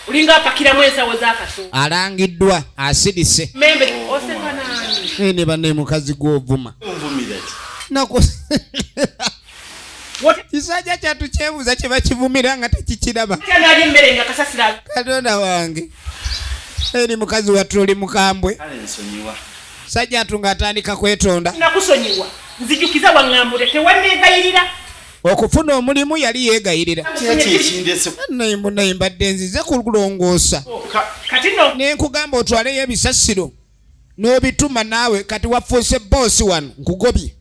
Olinga apakiramu ensawo z'akaso. Alangiddwa asirise. Membe oseka nani? Ne banne mukazi gw'ovuma. Onvumira ki? Nako. Kisajja kyatu kyebuuza kye bakivumira nga tekikiraba. Kyanaali emmere nga kasasira. Katonda wange. Eri mukazi wattu oli mukambwe. Kale nsonyiwa. Sajja atunga atandika kwetonda. Nakusonyiwa. Nzijukiza waŋŋambule tewanneegayirira. Okufuna omulimu yali yeegayirira. Kiki ekindese? Naye mbadde nzize kulongoosa. Kati no. Ne nkugamba otwaleyo ebisasiro. N'obituma naawe kati wafuuse boosi wano nkugobye.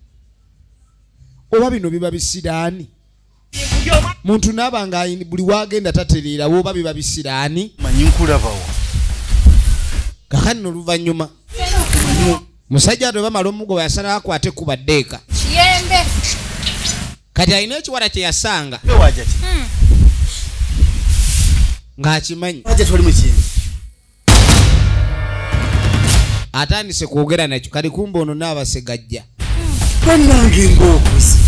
Oba bino biba bisiraani. Muntu naaba nga buli wagenda tatereera oba biba bisiraani. Manyi nkulabawo. Kakano oluvannyuma. Musajja ate bamala omugoba yasalawo akwate ku baddeeka. Kiyembe. Kati alina ekiwala kye yasanga. ng'akimanyi Aje tuli mu kintu. atandise kwogera nakyo kali kumba ono n'abasegajja Bannange ng'okuzi.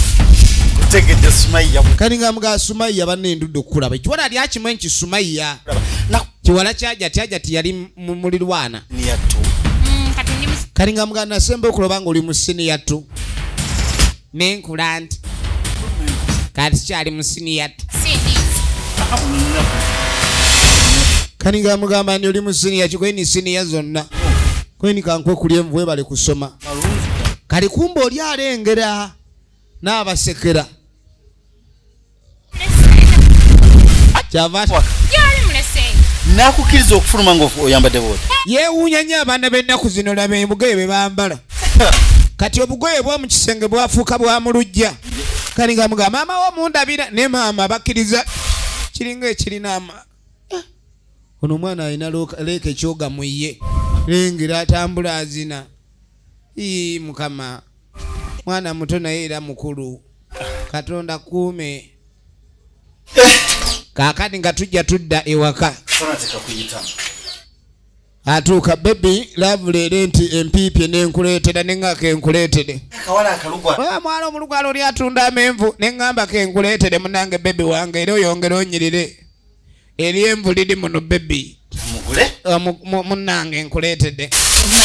Kutegedde Sumayya. kali nga mga Sumayya banendudde okulaba kiwala ali akimanyi ki Sumayya kiwala kyajati yali mulirwana Niyattu. kali nga mga nasemba okuloba nga oli mu siniyattu nenkula nti kati kyali mu siniyattu kali nga mugamba ndi oli mu siniya kikweni siniya zonna kweni kankwe kulya envu webale kusoma kali kumba oli alengera n'abasekera kyava Nakukkiriza okufuluma ng'oyambadde bwoti. yeewuunya nnyo abaana b'ennaku zino laba obugoye bwe bambala kati obugoye bw'omu kisenge bwafuuka bwa mu luggya kali nga mugamba maama w'omundabira ne maama bakkiriza kiringa ekirina ono omwana alina leeka ekyoga mu ye lengera atambula azina mukama mwana muto naye era mukulu katonda kuume kaakati nga tujja tudda ewaka atuuka bebi lavulere nti empiipye nenkuleetera nengaka enkuleetere mwala omulugalo oli atunda amenvu neŋŋamba kenkuleetere munange bebi wange era oyongere onyirire eri envu liri muno bebi munange nkuleetedde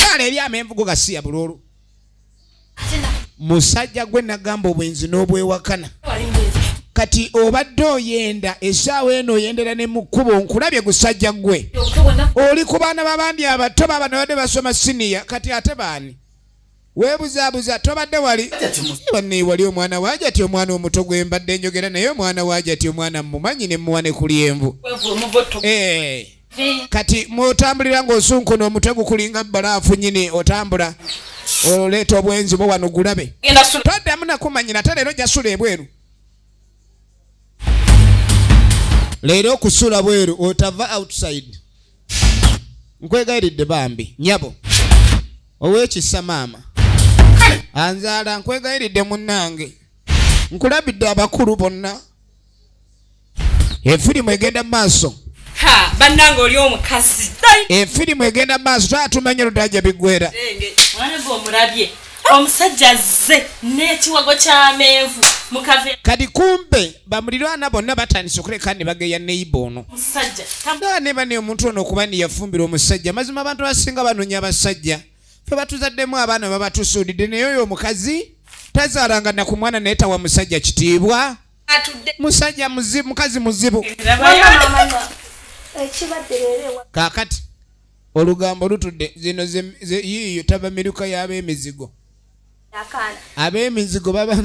kale eri amenvu go gasiya bululu musajja gwe nagamba obwenzi n'obwewakana kati obadde oyenda essaawa eno oyendera ne mu kkubo nkulabye gusajja gwe oli ku baana babandi abato baba nabadde basoma siniya kati ate baani weebuzaabuza tobadde wali banne wali omwana waajati omwana omuto gwe mbadde njogera naye omwana waajati omwana mmumanyi ne muwane kuli envu kati mwotambulira ng'osunkuna omutwe gukulinga balaafu nyini otambula oleeta obwenzi bwo wano gulabe toddamu nakumanyira ate leero jasula ebweru leero okusula bweru otava outside nkwegayiridde bambi nyabo ow'ekisa maama anzaala nkwegayiridde munnange nkulabidde abakulu bonna efirimu egenda maaso bannange oli omukazi efirimu egenda maaso taatumanye lutajja biggwera mwana gwe omulabye omusajja azze n'ekiwago ky'amenvu mukave kati kumbe bamulirwana bonna batandise okuleka ne bageya neiba ono musajja neba ne omuntu ono okuba niyafumbira omusajja mazima abantu abasinga banoonya abasajja fe batuzaddemu abaana babatusuulidde naye oyo omukazi tazaalanga naku mwana naye tawa musajja kitiibwa musajja muzibu mukazi muzibu kaakati olugambo lutudde zino yiiyo taba miruka y'ab'emizigo ab'emizigo baba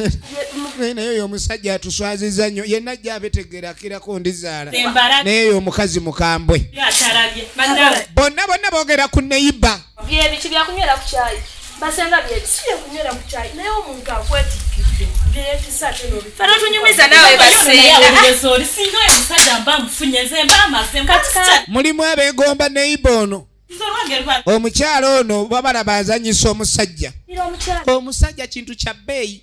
naye oyo omusajja atuswaziza nnyo yenna ajja abetegeera akirako ndizaala naye oyo omukazi mukambwe bonna boogera ku neiba byebiki byakunywera ku kyayi basenga byebisi byakunywera ku kyayi naye omuntu akwetikidde byetisa teno fano tunyumiza nawe basenga oli singa oyo musajja mba mufunyeze mba amaze mulimu abeegomba neiba ono omukyalo ono babalaba azanyisa omusajja omusajja kintu kya bbeeyi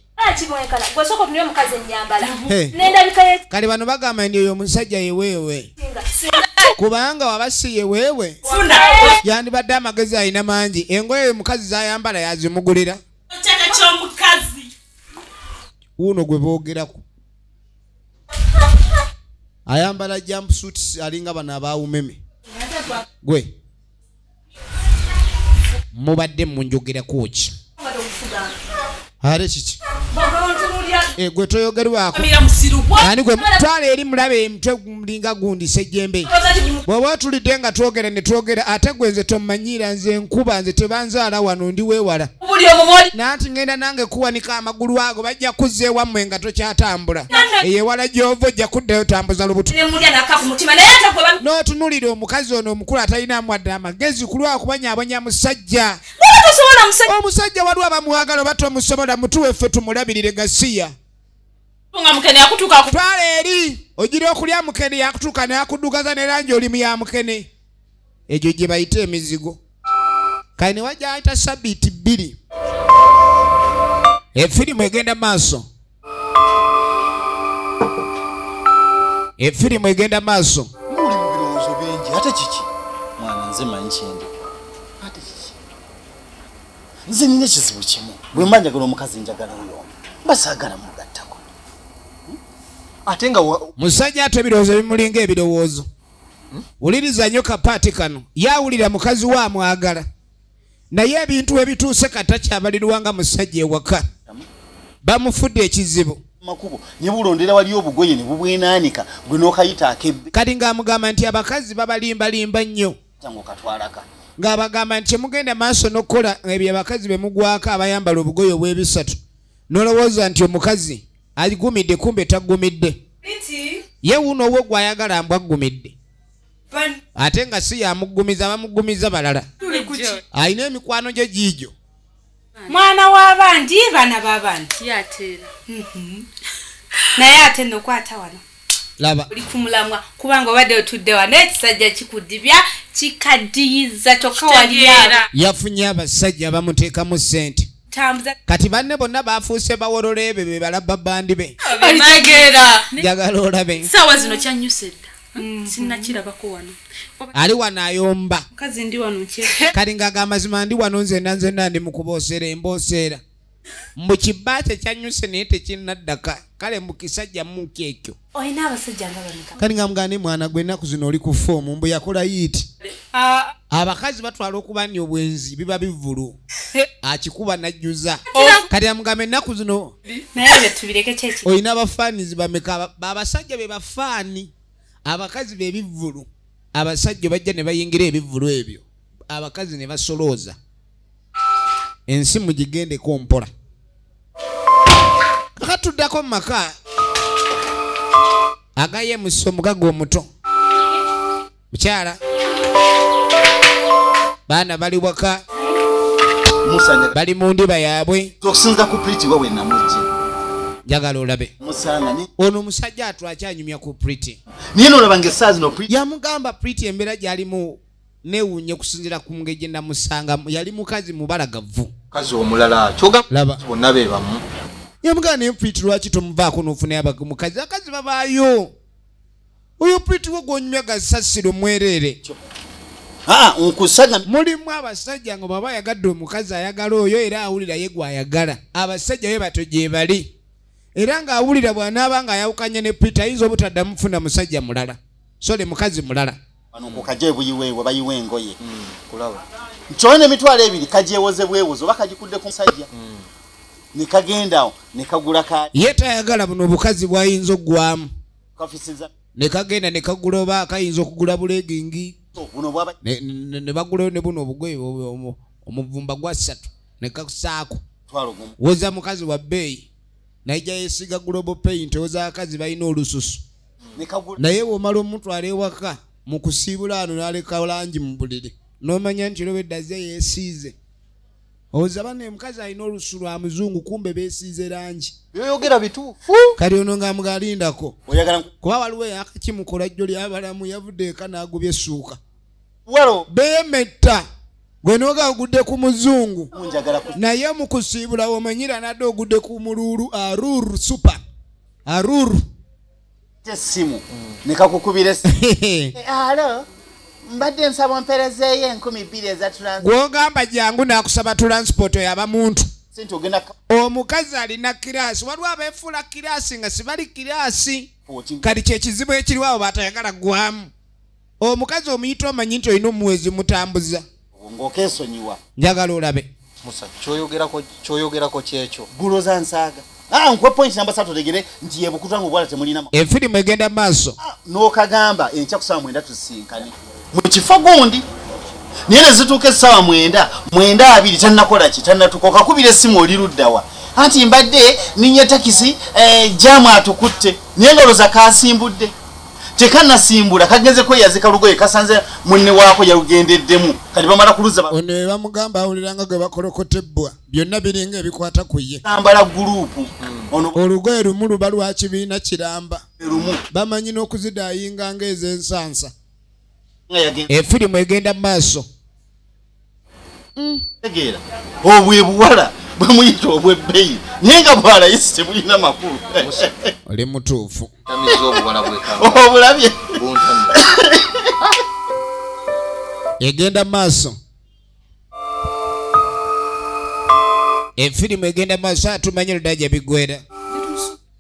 kale bano bagamba ndi oyo omusajja yeweewe kubanga wabasi yeweewe yandibadde amagezi alina mangi engoye omukazi zayambala yazimugulira uno gwe boogeraku ayambala jumpsuits alinga bano abawumeme gwe mubadde munjogeraku ki ate kiki gwe toyogerwako ani gwe twala eri mulabe emutwe mulinga gundi sejjembe bw'oba tulidde nga twogera ne twogera ate gwe nze tommanyira nze nkuba nze tebanzaala wano ndi weewala nanti ngenda nange kuwanika amagulu ago bajja kuzza ewammwe nga tokyatambula eyewala gy'ova ojja kuddayo tambuza lubuto n'otunulira omukazi ono omukulu atalinamu adde amagezi ku lwakubanyaabonya musajja omusajja waliwo abamuwagala oba tomusobola mutuwe ffe tumulabirire gasiya twala eri ogira okulya mukene yakutuuka neyakudugaza ne langi olimu ya mukene egyo gye bayita emizigo kale ne wajja ayita sabiiti 2 efirimu egenda maaso muli mu birowoozo ate kiki mwana nze manyi kindi ate kiki nze nina ekizibu kimu bwe mba njagala omukazi njagala oyo basaagala mugattako ate nga musajja ate ebirowoozo bimulinga ebirowoozo wuliriza nnyo kapaati kano yawulira mukazi wa amwagala naye ebintu ebituuse katakyabalirwa nga musajja ewaka bamufudde ekizibu makubo ne bulondera wali obugoye ne bubwenaanika gwe n'okayita akebbe kati ng'amugamba nti abakazi babalimbalimba nnyo tango katwalaka ng'abagamba nti mugenda maaso n'okukola ebyo abakazi be mugwako abayambala obugoye obw'ebisatu n'olowooza nti omukazi agumidde kumbe taggumidde ye wuno ow'e gw'ayagala mbw aggumidde ate nga si yamuggumiza bamugumiza balala alina emikwano gye giijo mwana w'abandi bana b'abandi yateera naye ate nokwata wano laba uli kumulamwa kubanga obadde otudde wano ekisajja kikudibya kikaddiyiza kyokka waliara yafunye abasajja bamuteekamu ssente kati banne bonna bafuuse bawolola ebyo be balaba bandi be njagala olabe saawa zino kyanyuse dda sinnakirabako wano ali wano ayomba mukazi ndi wano kali ng'agamba mazima ndi wano nzenna ndi mu kuboosera embooseera mbu kibbaate kyanyuse naye tekinnaddaka kale mu kisajja muki ekyo olina abasajja nga banika kali ng'amugane mwana gwe ennaku zino oli ku foomu mbu yakola yiiti abakazi batwala okuba nti obwenzi biba bivulu akikuba najjuza kati amugamba ennaku zino naye bye tubireke kyeki olina abafaanizi bameka abasajja be bafaani abakazi be bivulu abasajja bajja ne bayingira ebivulu ebyo abakazi ne basolooza ensi mugigendeko mpola kakatuddako mu maka agayemusa omugaga omuto mukyala baana bali waka bali mu ndiba yaabwe okusinza ku priti wawe namujje njagala olabe musanga ono omusajja atwakyanyumya ku priti niye n'olaba ng'essaazi no priti yamugamba priti embeera gy'alimu neewuunye okusinziira ku ngeri gye namusanga yali mukazi mubalagavu mukazi omulala kyogamba bonna be bamu yamugamba naye priti lwaki tomuvaako n'ofunayo mukazi akazi babaayo oyo priti we gwonyumya gasasiro mwereere nkusaga mulimu abasajja nga baba ayagadde omukazi ayagala oyo era awulira ye gw'ayagala abasajja be bato gye bali era ng'awulira bw'anaaba ng'ayawukanye ne priti ayinza obutaddamu kufuna musajja mulala sole mukazi mulala wano kukaje buyiweewe bayiwe engoye kulaba nkyone emitwalo ebiri kajewoze bwewozo oba kagikudde ku musajja ne kagendaawo ne kagula ka ye tayagala buno obukazi bw'ayinza oggwamu kafisiza ne kagenda ne kagula oba akayinza okugula bulegingi buno bwaba ne bagulayo ne buno obugoye omuvumba gwa 3 ne kasaako twalo gumu woza mukazi wa bbeeyi naija yesiga global paint woza akazi balina olususu naye bw'omala omutwala ewaka mu kusiibula ano n'aleka langi mu buliri n'omanya nti lweddaze yeesiize owoza bane mukazi alina olusu lwa muzungu kumbe beesiize langi byoyogera bituufu kali ono ng'amugalindako oyagala kuba waliwo akakimukola jjo lyabalamu yavudde eka n'agubya essuuka walo beemetta gwe n'oga ogudde ku muzungu njagala naye mu kusiibula omanyira nadde ogudde ku mululu aruru super aruru tesimu nekakukubira alo mbadde nsaba mperezeeyo 12 eza transport gwogamba jangu n'akusaba transport yaba muntu sente ogenda omukazi alina kiraasi waliwo abeefuula kiraasi nga sibali kiraasi kati kyekizibu ekiriwo abo batayagala gwamu omukazi omuyita omanyi nti olina omuwezi mutambuza ng'okeesonyiwa njagala olabe musa kyoyogerako kyekyo guloza nsaaga nkwe point namba 3 tegere nti yebukutangu bwala temulina efirimu egenda maaso n'okagamba enkya ku 9 tusinkane mu kifo gundi naye ne zituuka essaawa 9 tannakola ki tannatukoka kubira essimu oli luddawa anti mbadde ninye takisi jamu atukutte naye ngaloza kasimbudde tekannasimbula kagenze kweyazika lugoye kasanze munne waako yalugendeddemu kati bamala kuluza ono bamugamba awuliranga gwe bakolokotebbwa byonna biringa ebikwata ku ye ambala gurupu olugoye lumu luba lwa kibiina kiramba bamanyi n'okuzidayinga ng'ez'ensansa efirimu egenda mu maaso tegeera obwe buwala bwe muyita obwebbeyi naye nga bwalayisi tebulina makulu oli mutuufu obulabye egenda maaso efirimu egenda maaso atumanye ludaja bigwera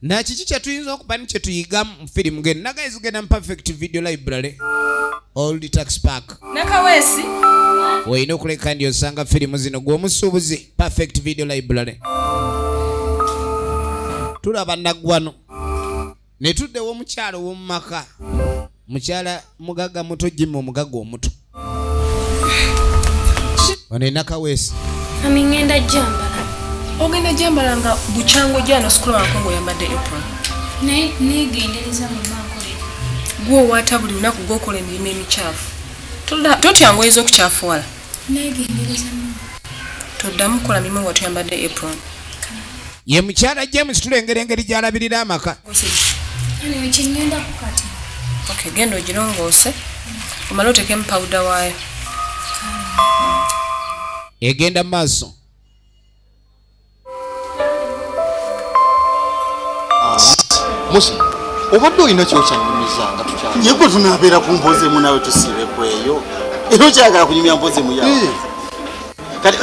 nakiki kyetuyinza okuba ni kyetuyiga mu firimu geno nagaizi genda mu perfect video library old tax park nakawesi olina okuleka ndi osanga firimu zino gw'omusuubuzi perfect video library tulaba Nagwano ne tuddewo omukyalo w'omu maka mukyala mugaga muto Jimmy omugaga omuto ono enakawesi Ami ngenda jambala. ogenda jambala nga buchango jano sukulu wankongo yambadde apron Negendereza mu makole. gwo wata buli lunaku gwokola emirimu emikyafu totya ngoye z'okukyafuwala Negendereza mu. toddamu kukola mirimu nga tuyambadde apron ye mukyala James tulengera engeri gy'alabirira amaka Ani wekingenda kukati. okay genda ogirongoose omale otekemu pawuda waayo egenda maaso Musa obadde olina kyokyanyumiza nga tukyali yego tunabeera ku mpozeemu nawe tusiibeko eyo era okyagala kunyumya mpozeemu yawe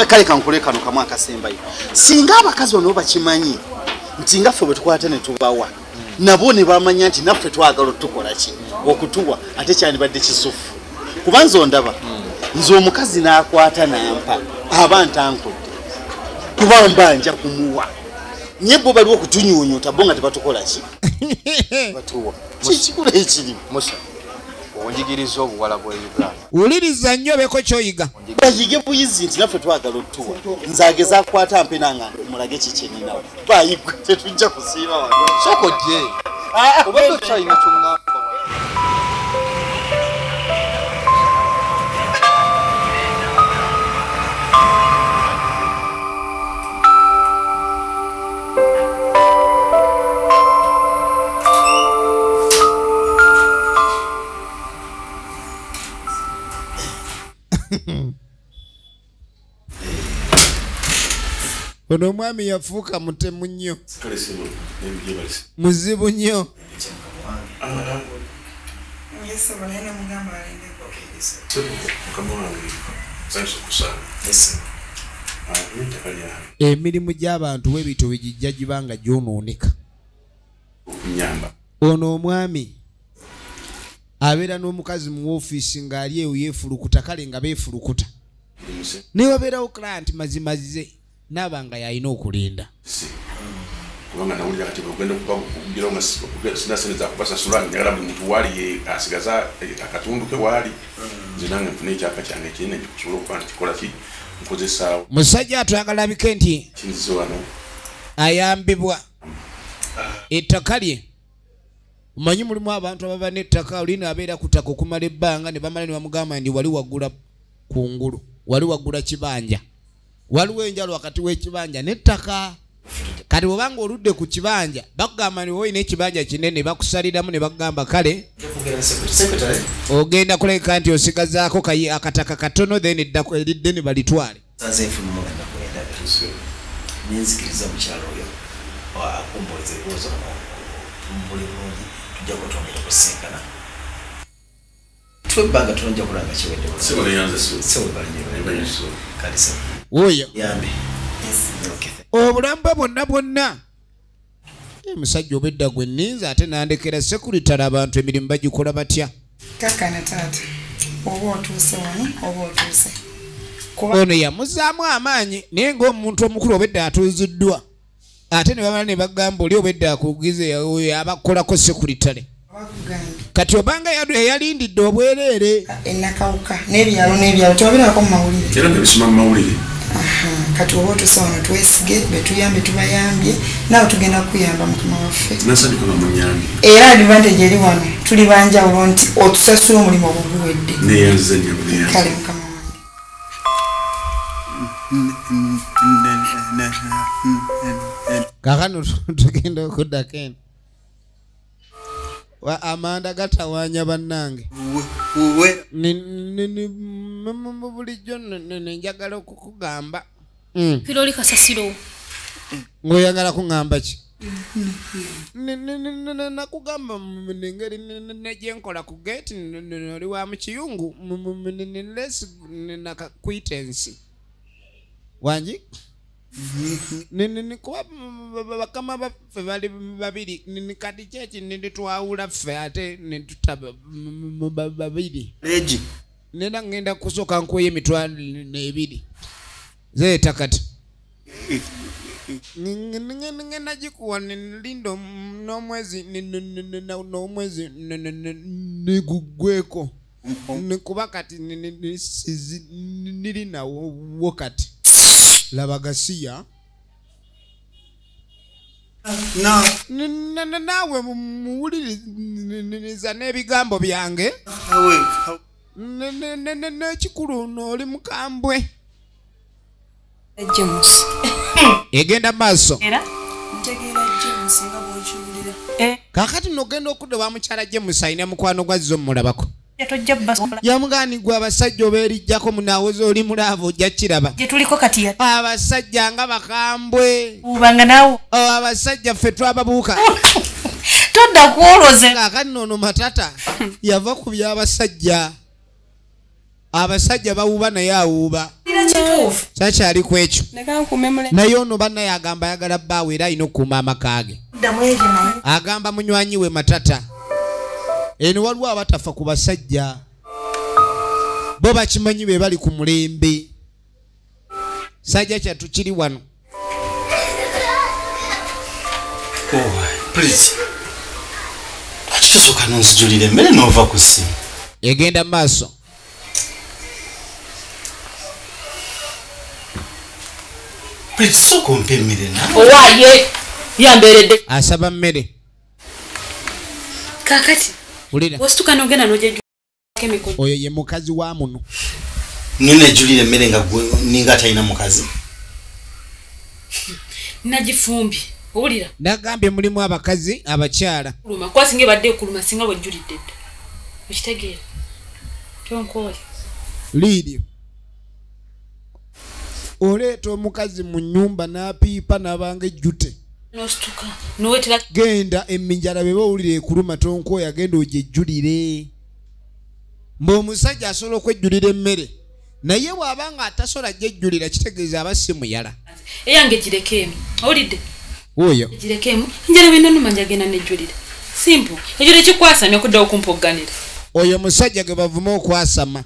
kale kankule kano kamu akasembayo singa abakazi bano bakimanyi nti nga ffe bwe tukwata ne tubawa nabo ne bamanya nti naffe twagala otukola ki okutuwa ate kyandibadde kisufu kubanza ondaba nze omukazi n'akwata nampa aba ntankudde kuba mbanja kumuwa nye bo baliwo okutunyuunyuuta bo nga tebatukola ki batuwa kikikula ekirimu Musa onjigiriza obuwala bwa Uganda wuliriza nnyo beko kyoyiga bayige buyizi nti naffe twagala otuwa nze ageza akwata mpe nanga mulage kikyeninawo bayigwe tetujja kusiiba wano soko gye obadde okyalina kyoŋŋamba ono omwami yafuuka mutemu nnyo muzibu nnyo emirimu gy'abantu webito wegijja gibanga gyonooneka ono omwami abeera n'omukazi mu woofiisi ng'ali eyo yeefulukuta kale nga beefulukuta ne wabeerawo client mazimazize n'abanga yalina okulinda kubanga nawulira kati ogenda kugira nga sina sente zakubasasula njagala buli muntu waali asigaza akatundu ke waali nze nange nfuna ekyapa kyange kinene kusobola okuba nti kola ki nkozesaawo musajja atwagala bike nti kinzize wano ayambibwa ettaka lye omanyi mulimu abantu ababa n'ettaka olina abeera ku ttaka okumala ebbanga ne bamala ne bamugamba ndi wali waggula kungulu wali waggula kibanja waliwo enjalo wakati w'ekibanja n'ettaka kati bwobanga oludde ku kibanja bakugamba ni woyina ekibanja kinene bakusaliramu ne bakugamba kale ogenda kuleka nti osigazaako akataka katono then eddako eridde ne balitwale nenzikiriza mukyalo oyo akumbuliza ebibuuzo buli bulungi tujja kutwongera kusinkana twebbanga tulonja kulanga oyo obulamu bwe bwonna musajja obedda gwe nninza ate nandekera sekuritale abantu emirimu bagikola batya kakana taata oba otuuse wano oba otuuse ono yamuzaamu amaanyi naye ng'omuntu omukulu obedda atuuziddwa ate ne bamala ne bagamba oli obedda akugize abakolako sekuritale kati obanga eyalindidde obwereere enakawuka n'ebyalo tewabeerako mu mawulire era nebisoma mu mawulire kati oba otuuse wano twesige betuyambe tubayambye naawe tugenda kukuyamba mukama waffe era advantage eri wano tuli banjawulo nti otusasula omulimu oguguwedde kale mukama kakano tugenda okuddako eno amanda gatawaanya bannange bulijjo nenjagala okukugamba Piroli kasasiro ng'oyagala kuŋŋamba ki nakugamba ngeri negyenkola ku gate oli wa mu kiyungu nakakwitensi wangi kuba bakama baffe bali babiri kati kyeki nitwawula ffe ate nitutaba babiri nera ngenda kusooka nkuwa emitwalo 2 zeeta kati ngenda gikuwa lindo n'omwezi nigugweko kuba kati niri nawo kati laba Gasiya naawe muwuliriza n'ebigambo byange n'ekikulu n'oli mukambwe James egenda maaso ntegeera James nga bw'okiwulira kakati nogenda okudda mukyala James alina mukwano gwazzo mulabako tojja basa yamugaanigwa abasajja obeerijjako munaawoza oli mulaavu ojja kiraba gye tuliko kati abasajja nga bakambwe ubanga naawe abasajja ffe twababuuka todda kwoloze kakati noono matata yava ku by'abasajja abasajja bawuba naye awuuba kyakyali ku ekyo naye ono bannaye agamba ayagala bbaawe era alina okukuuma amaka ge agamba munywanyi we matata eno waliwo abatafa ku basajja bo bakimanyi be bali ku mulembe sajja kyattu kiri wano lwaki tosooka nonzijulira emmere n'ova ku ssimu egenda mu maaso sooka ompa emmere owaaye yambeeredde asaba mmere kakati osituka nogenda nojeju oyo ye mukazi wa muno nonejulira emmere nga ninga talina mukazi nagifumbye owulira nagambye mulimu abakazi abakyala kuluma kwasinga badde okuluma singa bwejjulidde dda okitegeera tonkoye liidio oleeta omukazi mu nnyumba n'apiipa n'abanga ejjute nosituka nowetera genda eminjala be bawulira ekuluma tonkoya agenda ogyejjulire ng'omusajja asobola okwejjulira emmere naye bw'abanga atasobola gyejjulira kitegeeza aba si muyala eyange girekeemu owulidde oyo girekeemu njala binanuma njagenda nejjulira simple ekyo tekikwasamya okuddawo kumpogganira oyo musajja ge bavuma okwasama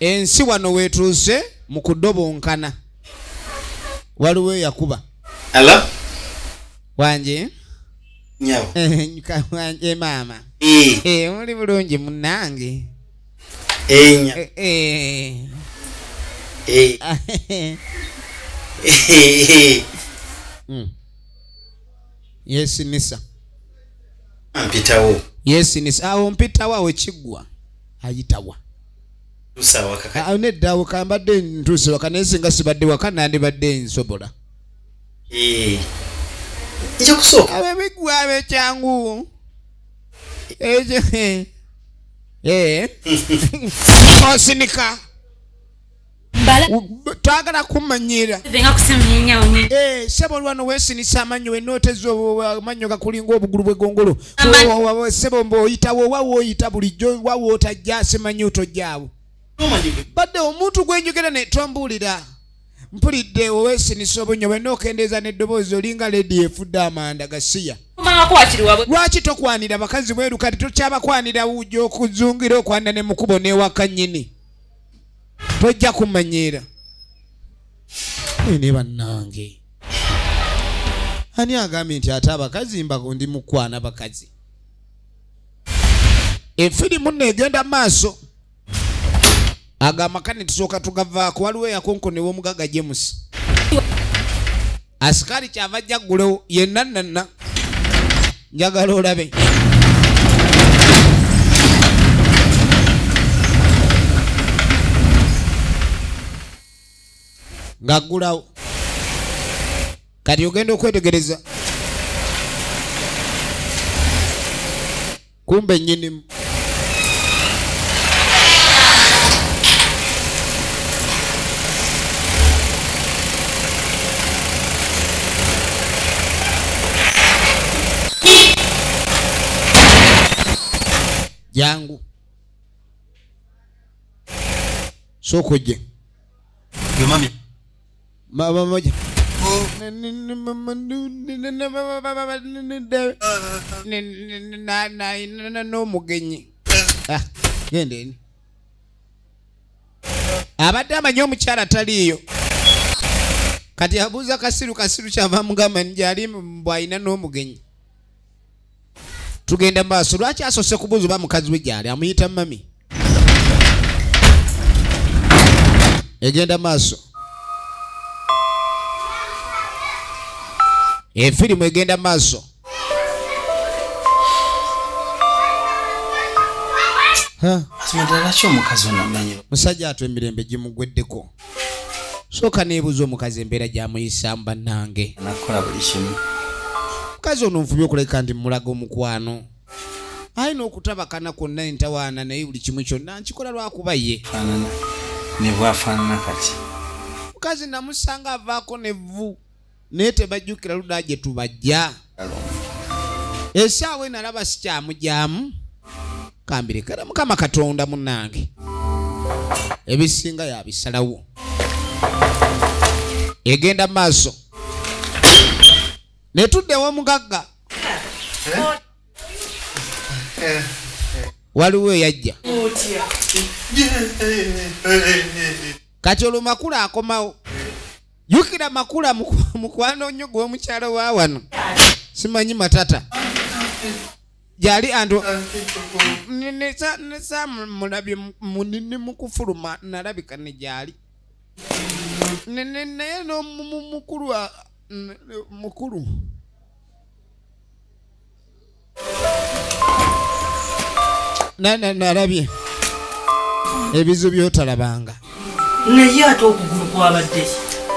ensi wano weetuuse mu kudobonkana waliwo eyakuba ala wanje nyawo wanje maama muli bulungi munnange yesinisa mpitawo yesinisa awo mpitawo awo kiggwa ayitawa neddawo kambadde ntuuse waka naye singa sibadde waka nandibadde nsobola ekyokusooka abebigwa abekyangu osinika twagala kumanyira sebo lwano wesinisa amanyo wenoteza amanyo gakulinga obugulu bwegongolo sebo mbaoyitawo owa woyita bulijjo wawootajja simanyi otojjaawo badde omuntu gwenjogera netombuulira mpulidde owesinisa obunyo wenna okendeeza n'eddoboozi olinga ledi efudde amanda Gasiya lwaki tokwanira bakazi bweru kati tokyabakwanira wujja okuzungira okwanira ne mukubo n'ewaka nnyini tojja kumanyiira ne bannange ani agambye nti ate abakazi ndi mukwana bakazi efirimu negenda maaso agamba kane tusooka tugavaako waliwo eyakonkonewo omugaga James asikali kyava jjaggulewo yenna nanna njagala olabe ng'aggulawo kati ogenda okwetegereza kumbe nnyinimu jangu sokuje mami mama moja no mugenyi gendeni abadde amanyi omukyala taliiyo kati abuuza kasiru kyava mugamba njali bw'alina n'omugenyi tugenda maaso lwaki asose kubuuza oba mukazi we gyali amuyita mami egenda maaso efirimu egenda maaso musajja atw emirembe gimugweddeko sooka neebuuza omukazi embeera gy'amuyisaamu bannange mukazi ono nfubye okuleka ndi mulaga omukwano ayina okutabakana kwonna entawaana naye buli kimu kyonna nkikola lwakuba ye nebwafaanana kati mukazi namusanga avaako nevvu naye tebajjukira ludaa gye tubajja esaawa enalaba sikyamujyamu kambirekera mukama katonda munnange ebisinga yabisalawo egenda maaso netuddewo mugagga waliwo eyajja kati olwo makula akomawo jukira makula mukwano nnyo gw'omukyalo wa wano simanyi matata gyali antu nesa mulabye munini mukufuluma nalabika ne gyali naye nomukulu mukulu nalabye ebizu byotalabanga naye ate okugulu kwabadde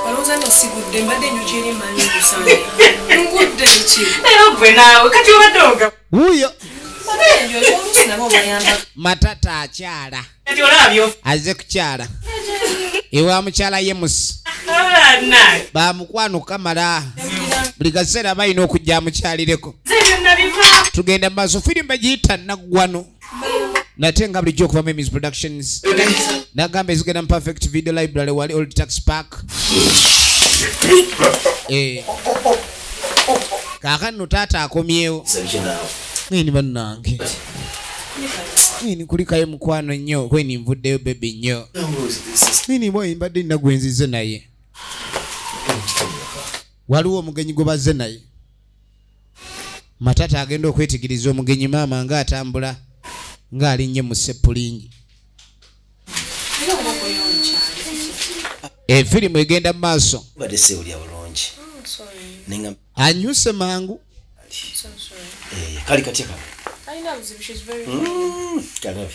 Alonza no sigudde mbadde njuki eri manyi kusanga. Ngudde ki? Naye gwe naawe kati obadde wuyo Njo oluusi nabo bayamba. matata akyala kati olabyo azze kukyala ewa mukyala ye musi bamukwano kamala buli kaseera balina okujja mukyalireko tugenda maaso firimu bagiyita Nagwano nate nga bulijjo okuva mu Emmys Productions nagamba ezigenda mu Perfect Video Library wali Old Tax Park kaakano taata akomyewo nini bannange nini kulikayo mukwano nnyo kweni nvuddeyo bebe nnyo nini bwoyi mbadde nina gwenzize naye waliwo omugenyi gwe bazze naye matata agenda okwetegeriza omugenyi maama ng'atambula ng'alinnye mu seppulingi efirimu egenda mu maaso anyuse mangu kali katya kalabi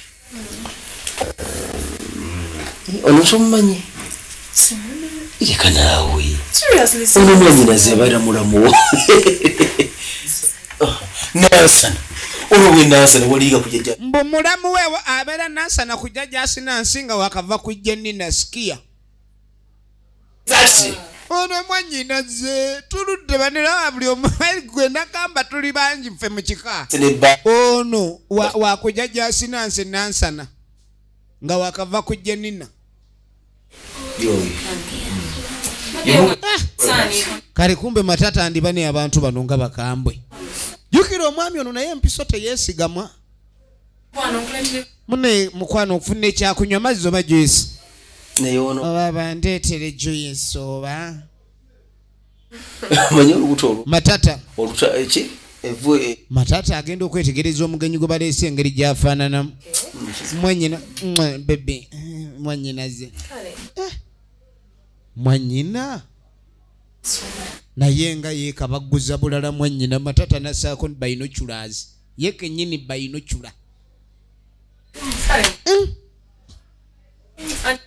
ono somumanyi yeka naawe ono mwanyinaze abaira mulamu nansana olwo nansana waliga kujja mbu mulamu wewe abeera nansana kujja gyasina nsinga wakava kujja nina sikia ono mwanyinaze tuludde banera buli omwali gwe nagamba tuli bangi ffe mu kika ono wakujja gyasina nse nansana nga wakava kujja nina kale kumbe matata andibane abantu bano nga bakambwe jukira omwami ono naye empiso teyeesigamwa mune mukwano okufuna ekyakunywa amazzi oba juice oba bandeetere juice oba manyi olubuto olwo matata eki evu matata agenda okwetegereza omugenyi gwe baleese engeri gyafaananamu mwanyina bebe mwanyinaze mwanyina naye nga yeekabagguza bulala mwanyina matata nasaako bainoculazi ye kenyini bainocula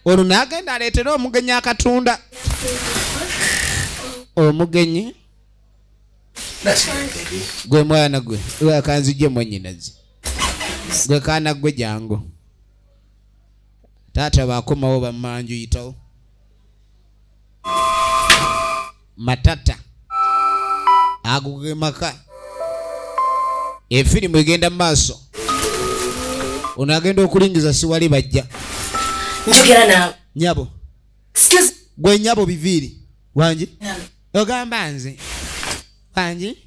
olwo naagenda aleetera omugenyi akatunda omugenyi gwe mwana gwe akanzije mwanyinazi gwe kaana gwe jangu taata bakomawo bammanju yitawo matata aguge maka efirimu egenda maaso Onagenda okulingiza siwali bajja. Njogera nawe. Nyabo. Excuse. Gwe nyabo biviri. Wanji? Ogamba nze. Wanji?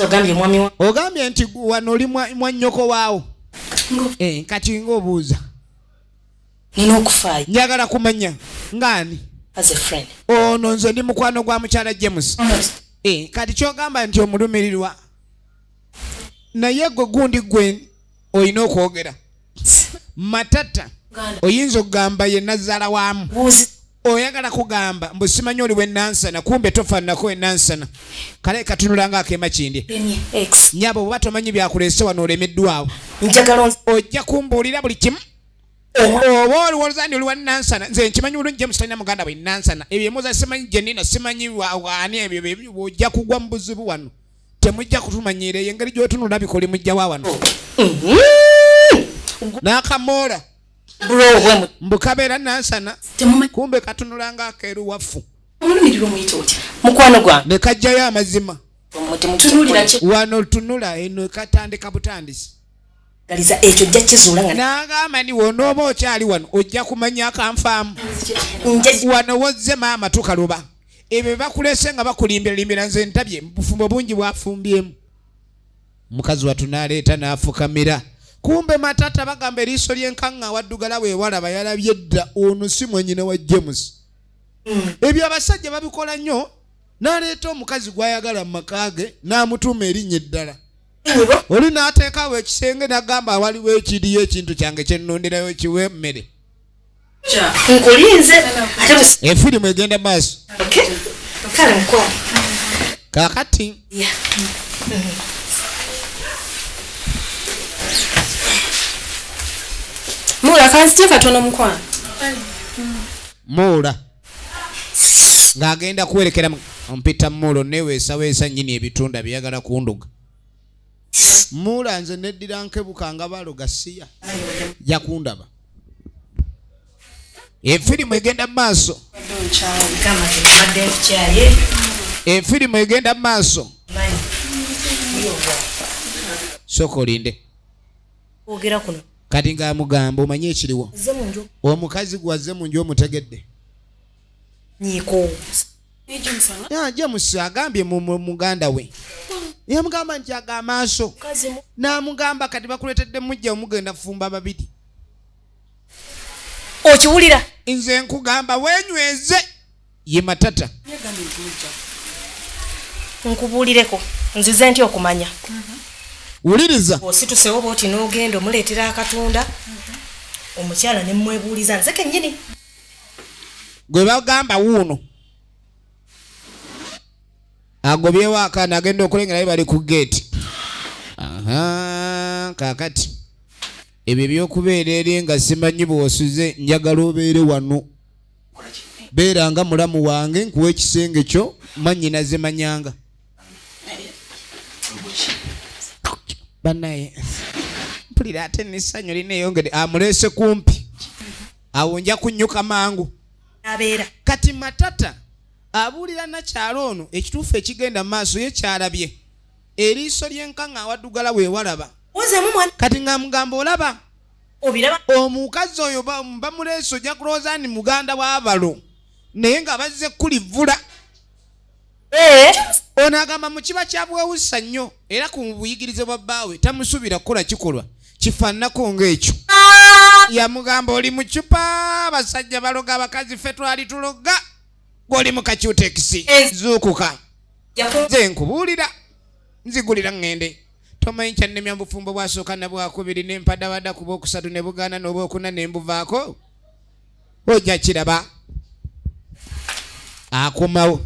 Ogambye mwami wa. Ogambye nti wano oli mwannyoko waawo. Kati ng'obuuza. Nina okufaayo. Njagala kumanya. Ngani? As a friend. Ono nze ndi mukwano gwa mukyala James. Kati kyogamba nti omulumirirwa. Naye gwe gundi gwe oyina okwogera. Matata. Oyinza okugamba ye nazaala waamu. Oyagala kugamba mbu simanyi oli w'ennansana kumbe tofaananako ennansana. Kale katunulanga akema kindi. Nyabo bw'oba tomanyi byakuleese wano olemeddwawo. Ojja kumbuulira buli kimu. Oba olowooza nti oli wa nnansana nze nkimanyi bulungi James talina muganda we nnansana. Ebyo emuza simanyi Jenina simanyi waani ebyo ojja kugwa mu buzibu wano. Temujja kutumanyiira engeri gy'otunula bikoli mujja wa wano. N'akamoola. Mbukabeera nansana kumbe katunulanga akeeru waffu. Mukwano gwange ne kajjayo amazima. Wano tunula eno katandika butandisi. Ekyo ojja kizuula nga n'agamba ni wonooba okyali wano ojja kumanya akanfaamu. Wano wozze maama tukaluba. Ebyo bakulese nga bakulimbiralimbira nze ntabye bufumbo bungi bwafumbyemu. Mukazi watu n'aleeta n'afukamira. Kumbe matata bagamba eriiso ly'enkaŋŋa waddugala weewalaba yalabye dda ono si mwennyina wa James. Ebyo abasajja babikola nnyo n'aleeta omukazi gw'ayagala mu maka ge n'amutuuma erinnya eddala. Oli n'ateekawo ekisenge n'agamba waliwo ekiriyo ekintu kyange kye nnonderayo kiwe emmere. Nkulinze. Efirimu egenda maaso. Kale mukwano. Kaakati. Mula kanzite katono mukwano. Mula. Ng'agenda kuwerekera ompita mulo neweesaweesa nnyini ebitunda byagala kunduga. Mula nze neddira nkebuka nga baloga siya. Jakundaba. Efirimu egenda maaso. Efirimu egenda maaso. Sokolinde. Ogera kuno. Kati ng'amugamba omanye ekiriwo. Omukazi gwazze mu nju omutegedde. Nyiko. James agambye muganda we. Yamugamba nti agamaaso. N'amugamba kati bakuletedde mujja omugenda fumba babiri. Okiwulira? Nze nkugamba weenyweze ye matata. Nkubuulireko nzize ntya okumanya. Wuliriza. Ositusewo bw'oti n'ogenda omuleetera akatunda. Omukyala ne mmwebuuliza nze kennyini. Gwe bagamba wuuno. Agobyewo akaana agenda okulengerayo bali ku geeti. Kaakati. Ebyo by'okubeera eri nga simanyi bw'osuze njagala obeere wano. Beera nga mulamu wange nkuwa ekisenge kyo mannyina ze manyanga. Banaye mpulira ate n'essanyu lineeyongedde amuleese kumpi. Awo nja kunnyuka mangu. Abeera. Kati matata abuulira nakyalo ono ekituufu ekigenda maaso ye kyalabye. Eriiso ly'enkaŋŋa awaddugala weewalaba. Kati ng'amugamba olaba. Omukazi oyo bamuleese ojja kulowooza ni muganda w'abalo. Naye nga bazze kulivula. Ono agamba mu kiba kya bwewussa nnyo era ku buyigirize bwa bbaawe tamusuubira kukola kikolwa kifaananako ng'ekyo. Yamugamba oli mu cupa abasajja baloga abakazi ffe twali tuloga gw'oli mu kakyutekisi zuukuka. Nze nkubuulira nzigulira ŋŋende. Tomanyi kyannemya bufumbo bwasooka na bwakubiri n'empadabada ku bwokusatu ne bugaana n'obwokuna ne mbuvaako. Ojja kiraba. Akomawo.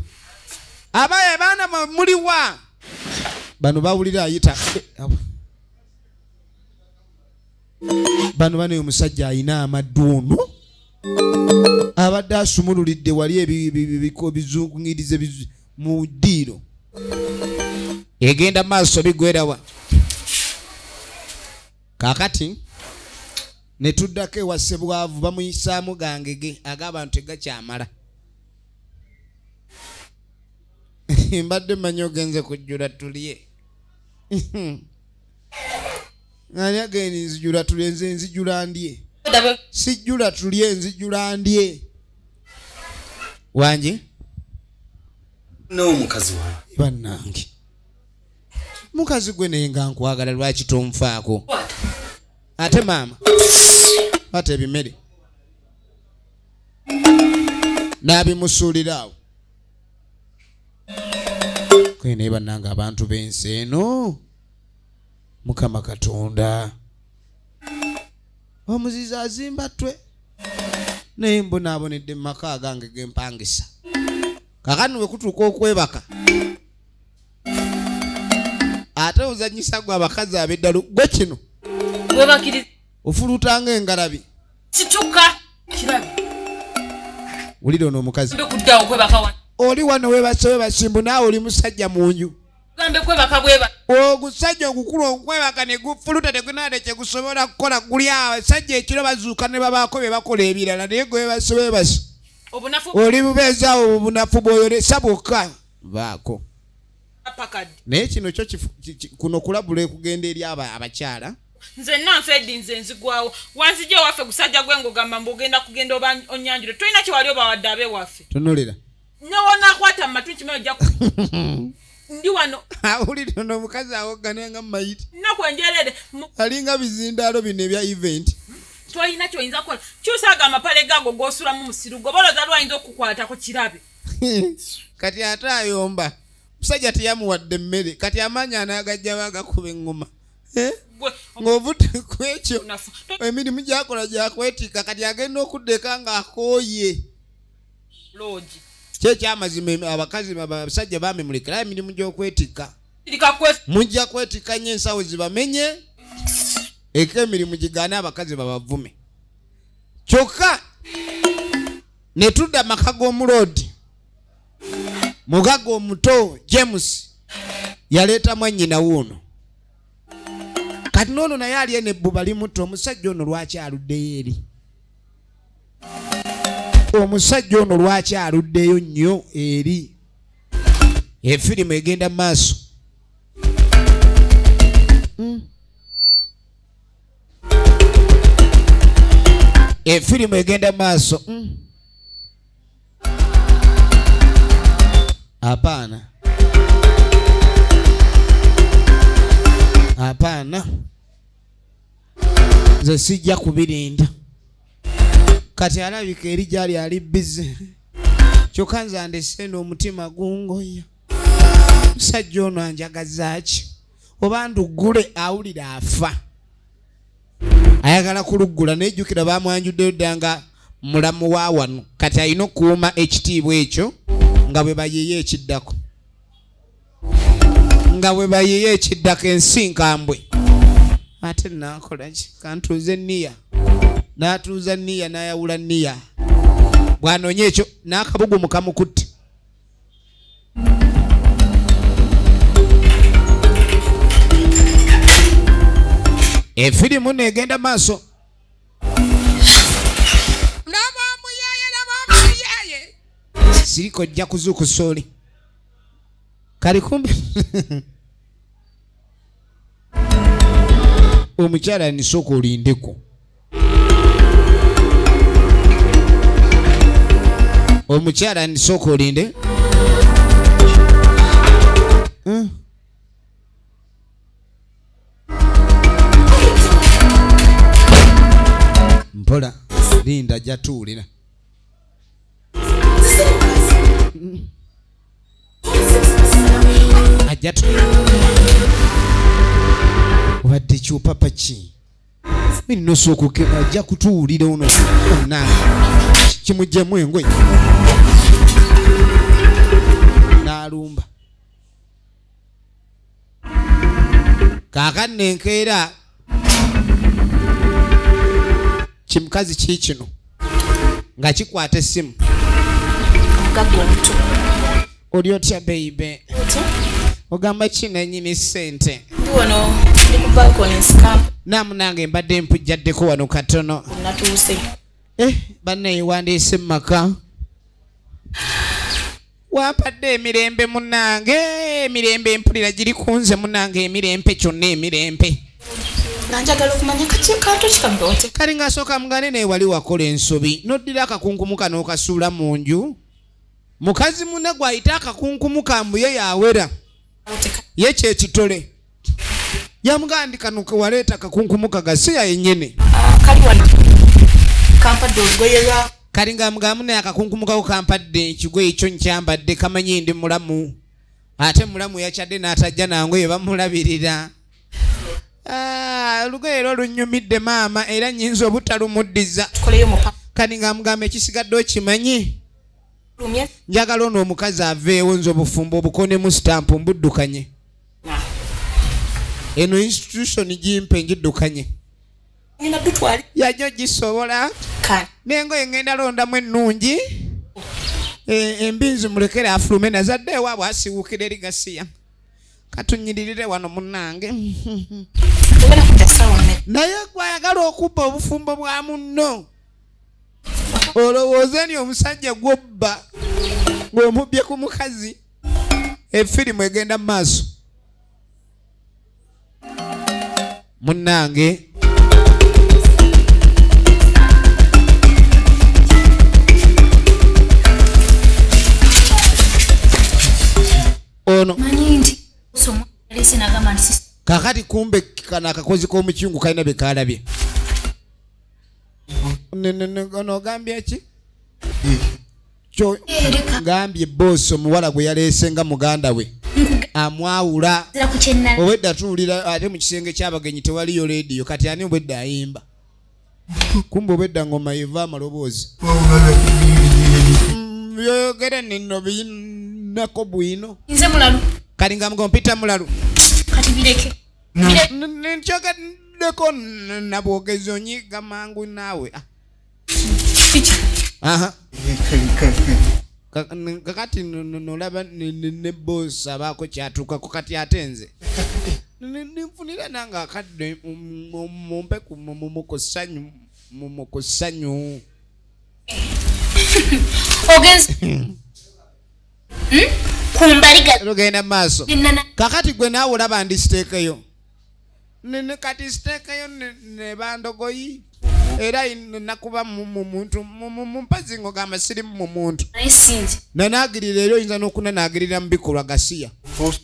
Abaye baana muliwa. Bano bawulira ayita. Bano omusajja ayina amadduunu. Abadde asumululidde wali ebiko bizungirize mu ddiiro. Egenda maaso bigwerawa. Kaakati ne tuddako ewa Ssebwavu bamuyisaamu gangege ag'abantu tegakyamala. Mbadde manyi ogenze kujjula tulye. Ngani ageni nzijula tulenze nzijula ndie. Sijula tulye nzijula ndie. Wanji? No mukazi wange. Bannange. Mukazi gwe naye nga nkwagala lwaki tonfaako? Ate maama. Ate ebimere. N'abimusuulirawo. Kwe naye bannange abantu b'ensi eno. Mukama Katonda. Omuzizi azimba ttwe. Naye mbonaabonedde mu maka agange gempangisa. Kakano we kutuuka okwebaka. Ate ozanyisa gwe abakazi ab'eddalo gwe kino. Webakiriza. Ofulutanga engalabi. Situka. Kirabi. Ulira ono omukazi. Kudda okwebaka wano. Oli wano webasimbu naawe oli musajja mu nju. Gambe kwebaka bweba. Ogusajja ogukulu okwebaka ne gufuluta tegunaade kyegusobola kukola guli awo sajja ekiro bazuuka ne babaako bye bakola ebirala naye gwe webasi. Oli bubeezaawo obunafu bw'oyolesa bwokka baako. Naye kino kyo kuno kulabula ekugenda eri abakyala. Nze nanfeddi nze nzigwawo wanzijja waffe gusajja gwengogamba mbugenda kugenda oba onyanjule tulina kiwali obawadde abe waffe tunulira newonakwata mu matwi kimeo ojja ndi wano awulira ono omukazi awogganenga mu mayiti nakwenjerere alinga bizindaalo bino ebya event tolina kyoyinza kukola kyusaga amapale gaago g'osulamu musiru goboloza lwayinza okukwata ku kirabe kati ate ayomba musajja teyamuwadde mmere kati amaanyi anaagajja bagakuba eŋŋoma ng'ovudde ku ekyo emirimu gyakola gyakwetika kati agenda okuddeka ng'akooye kyekyamazima abakazi abasajja bamemulekera emirimu gy'okwetika mujja kwetika nnyo ensawo zibamenye eka emirimu gigaane abakazi babavume kyokka ne tudda maka g'omuloodi mugaga omuto James yaleeta mwannyina wuuno kati noono naye ali ene ebbuba limuto omusajja ono lwaki aluddeyo eri omusajja ono lwaki aluddeyo nnyo eri efirimu egenda mu maaso efirimu egenda mu maaso hapana hapana nze sijja kubirinda kati alabika eri gyali ali bize kyokka nze andese n'omutima gungoya musajja ono anjagazaaki oba nduggule awulira afa ayagala kuluggula nejjukira bamwanjuddeyo dda nga mulamu wa wano kati alina okukuuma ekitiibwa ekyo nga bwe bayiye ekiddako nga bwe bayiye ekiddako ensi nkambwe ate nakola ki kantuuze nniya n'atuuza nniya n'ayawula nniya bw'anoonya ekyo n'akabugu mukamukutte efirimu negenda maaso siriko ojja kuzuukusa oli kali kumbe omukyala nisooka olindeko omukyala nisooka olinde mpola linda jatuulira ajatu obadde kyopapa ki binosookokema ajja kutuwulira ono onna kimuggyemu engoye n'alumba kaakano enkeera kimukazi kiikino nga kikwata essimu oli otya beibe ogamba kinanyini ssente namu nange mbadde mpujjaddeko wano katono banneewandiise mu maka wampadde emirembe munange emirembe empulira giri kunze munange emirembe kyonna emirembe nanjagala okumanya kanto kikambote kali ng'asooka mugane naye wali wakola ensobi n'oddira akakunkumuka n'okasuula mu nju mukazi munne gw'ayita akakunkumuka mbuye yawera ye kyekitole yamugandika nuko waleeta akakunkumuka gasiya yennyini kampadde olugoye lwa kali ng'amugamu naye akakunkumukako kampadde ekigoye ekyo nkyambadde kamanyi ndi mulamu ate mulamu yakyadde n'atajja nangoye bamulabirira olugoye lwo lunyumidde maama era nnyinza obutalumuddiza kali ng'amugamba ekisigadde okimanyi njagala ono omukazi aveewo nze obufumbo obukonemu sitampu mbuddukanye eno institution gimpe ngiddukanye yajja ogisobola n'engoye ngenda londamu ennungi embinzi mulekere afulume nazadde ewaabwe asiwuukira eri gasiya katunyiririre wano munnange naye gwayagala okubba obufumbo bwa munno olowooza ni omusajja gw'obba ng'omubbye ku mukazi efirimu egenda mu maaso munnange ono kakati kumbe kana akakozi k'omukyungu kalina bye kalabye ono ogambye ki kyo ngambye boosi omuwala gwe yaleese nga muganda we amwawula obwedda tuwulira ate mu kisenge ky'abagenyi tewaliyo leediyo kati ani obwedda ayimba kumbe obwedda ngoma yeva amaloboozi byoyogere nino binako bwino kali nga muga mpita mulalu nkyogeddeko nabwogezi onyiga mangu naawe kakati nolaba ne bosi abaako kyatuukako kati ate nze ninfunira nange akadde mumpe mu kusanyu lugenda mu maaso kakati gwe naawe olaba ndisiteekeyo kati siteekeyo ne bandogoyi era nakuba mu muntu mumpazi ng'ogamba sirimu mu muntu nanaagirira era oyinza n'okunanaagirira mu bikolwa gasiya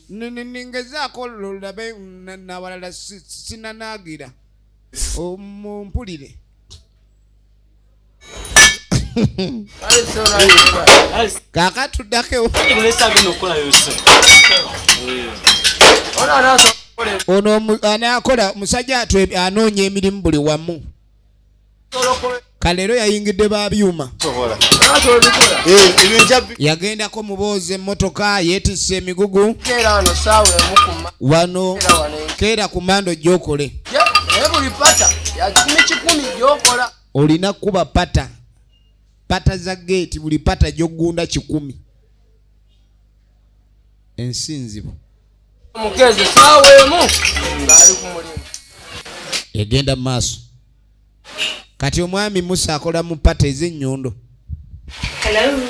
ningezaako olabe nawalala sinanaagira mumpulire kakatuddako ono anaakola musajja anoonya emirimu buli wamu kaleero yayingidde babyuma yagendako muboozi emmotoka yeetisse emigugu wano keera ku mando gy'okole olina kuba pata za geeti buli pata gy'ogunda 100 ensinzibu mukeze saweemu ngali ku mulimu egenda mu maaso kati omwami Musa akola mu pata ez'ennyondo. Hello.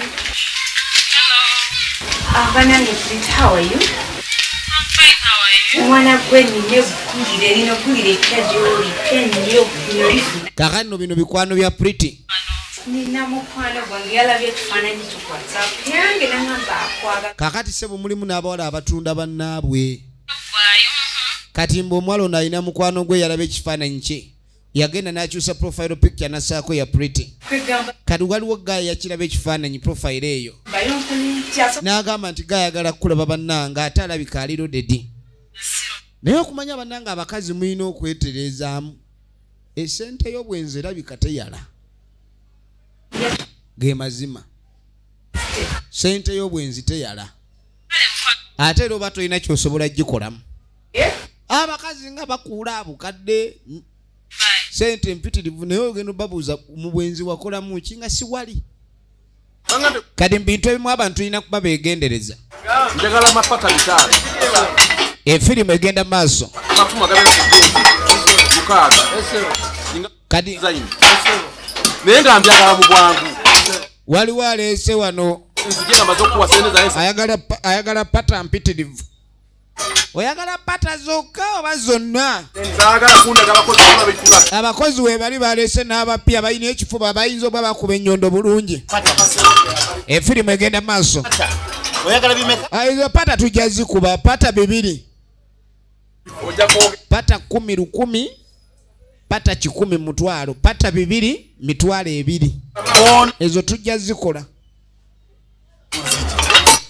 Banange, please, how are you? I'm fine, how are you? Mwana gwe nine kugire lino kugire kyajoli kenyo nyolifu. Kakano bino bikwano bya Pretty. Nina mukwano gwange yalabye ekifaananyi kyo ku WhatsApp yange nangamba akwaga. Kakati sebo mulimu n'abawala abatunda bannaabwe. Kati mbo omwalo nalina mukwano gwe yalabye ekifaananyi kye. Yagenda n'akyusa profile picture n'assaako ya Pretty. Kati waliwo gaaya yakiraba ekifaananyi profile eyo. N'agamba nti gaayagala kulaba bannanga ate alabika ali loaded. Naye okumanya bannanga abakazi mulina okweterezaamu. Esente y'obwenzi erabika teyala. Ge mazima. Sente y'obwenzi teyala. Ate era oba tolina ky'osobola gikolamu. Abakazi nga bakuula abukadde. Sente mpitirivu naye ogenda babuuza mu bwenzi wakolamu ki nga si wali. Kati mbintu ebimu abantu tulina kuba beegendereza. Njagala mapata bitano. Efirimu egenda maaso. Mafuma gabe mukaaga. Kati naye nga mbyagala mu bwangu. Waliwo aleese wano nzigera maze okuwa sente za ayagala pata mpitirivu. oyagala pata zokka oba zonna abakozi we bali balese n'abapya balina ekifuba bayinza oba bakuba enyondo bulungi efirimu egenda maaso izo pata tujja zikuba pata 2 pata 10 lukumi pata 100 mutwalo pata 2 mitwalo 2 ezo tujja zikola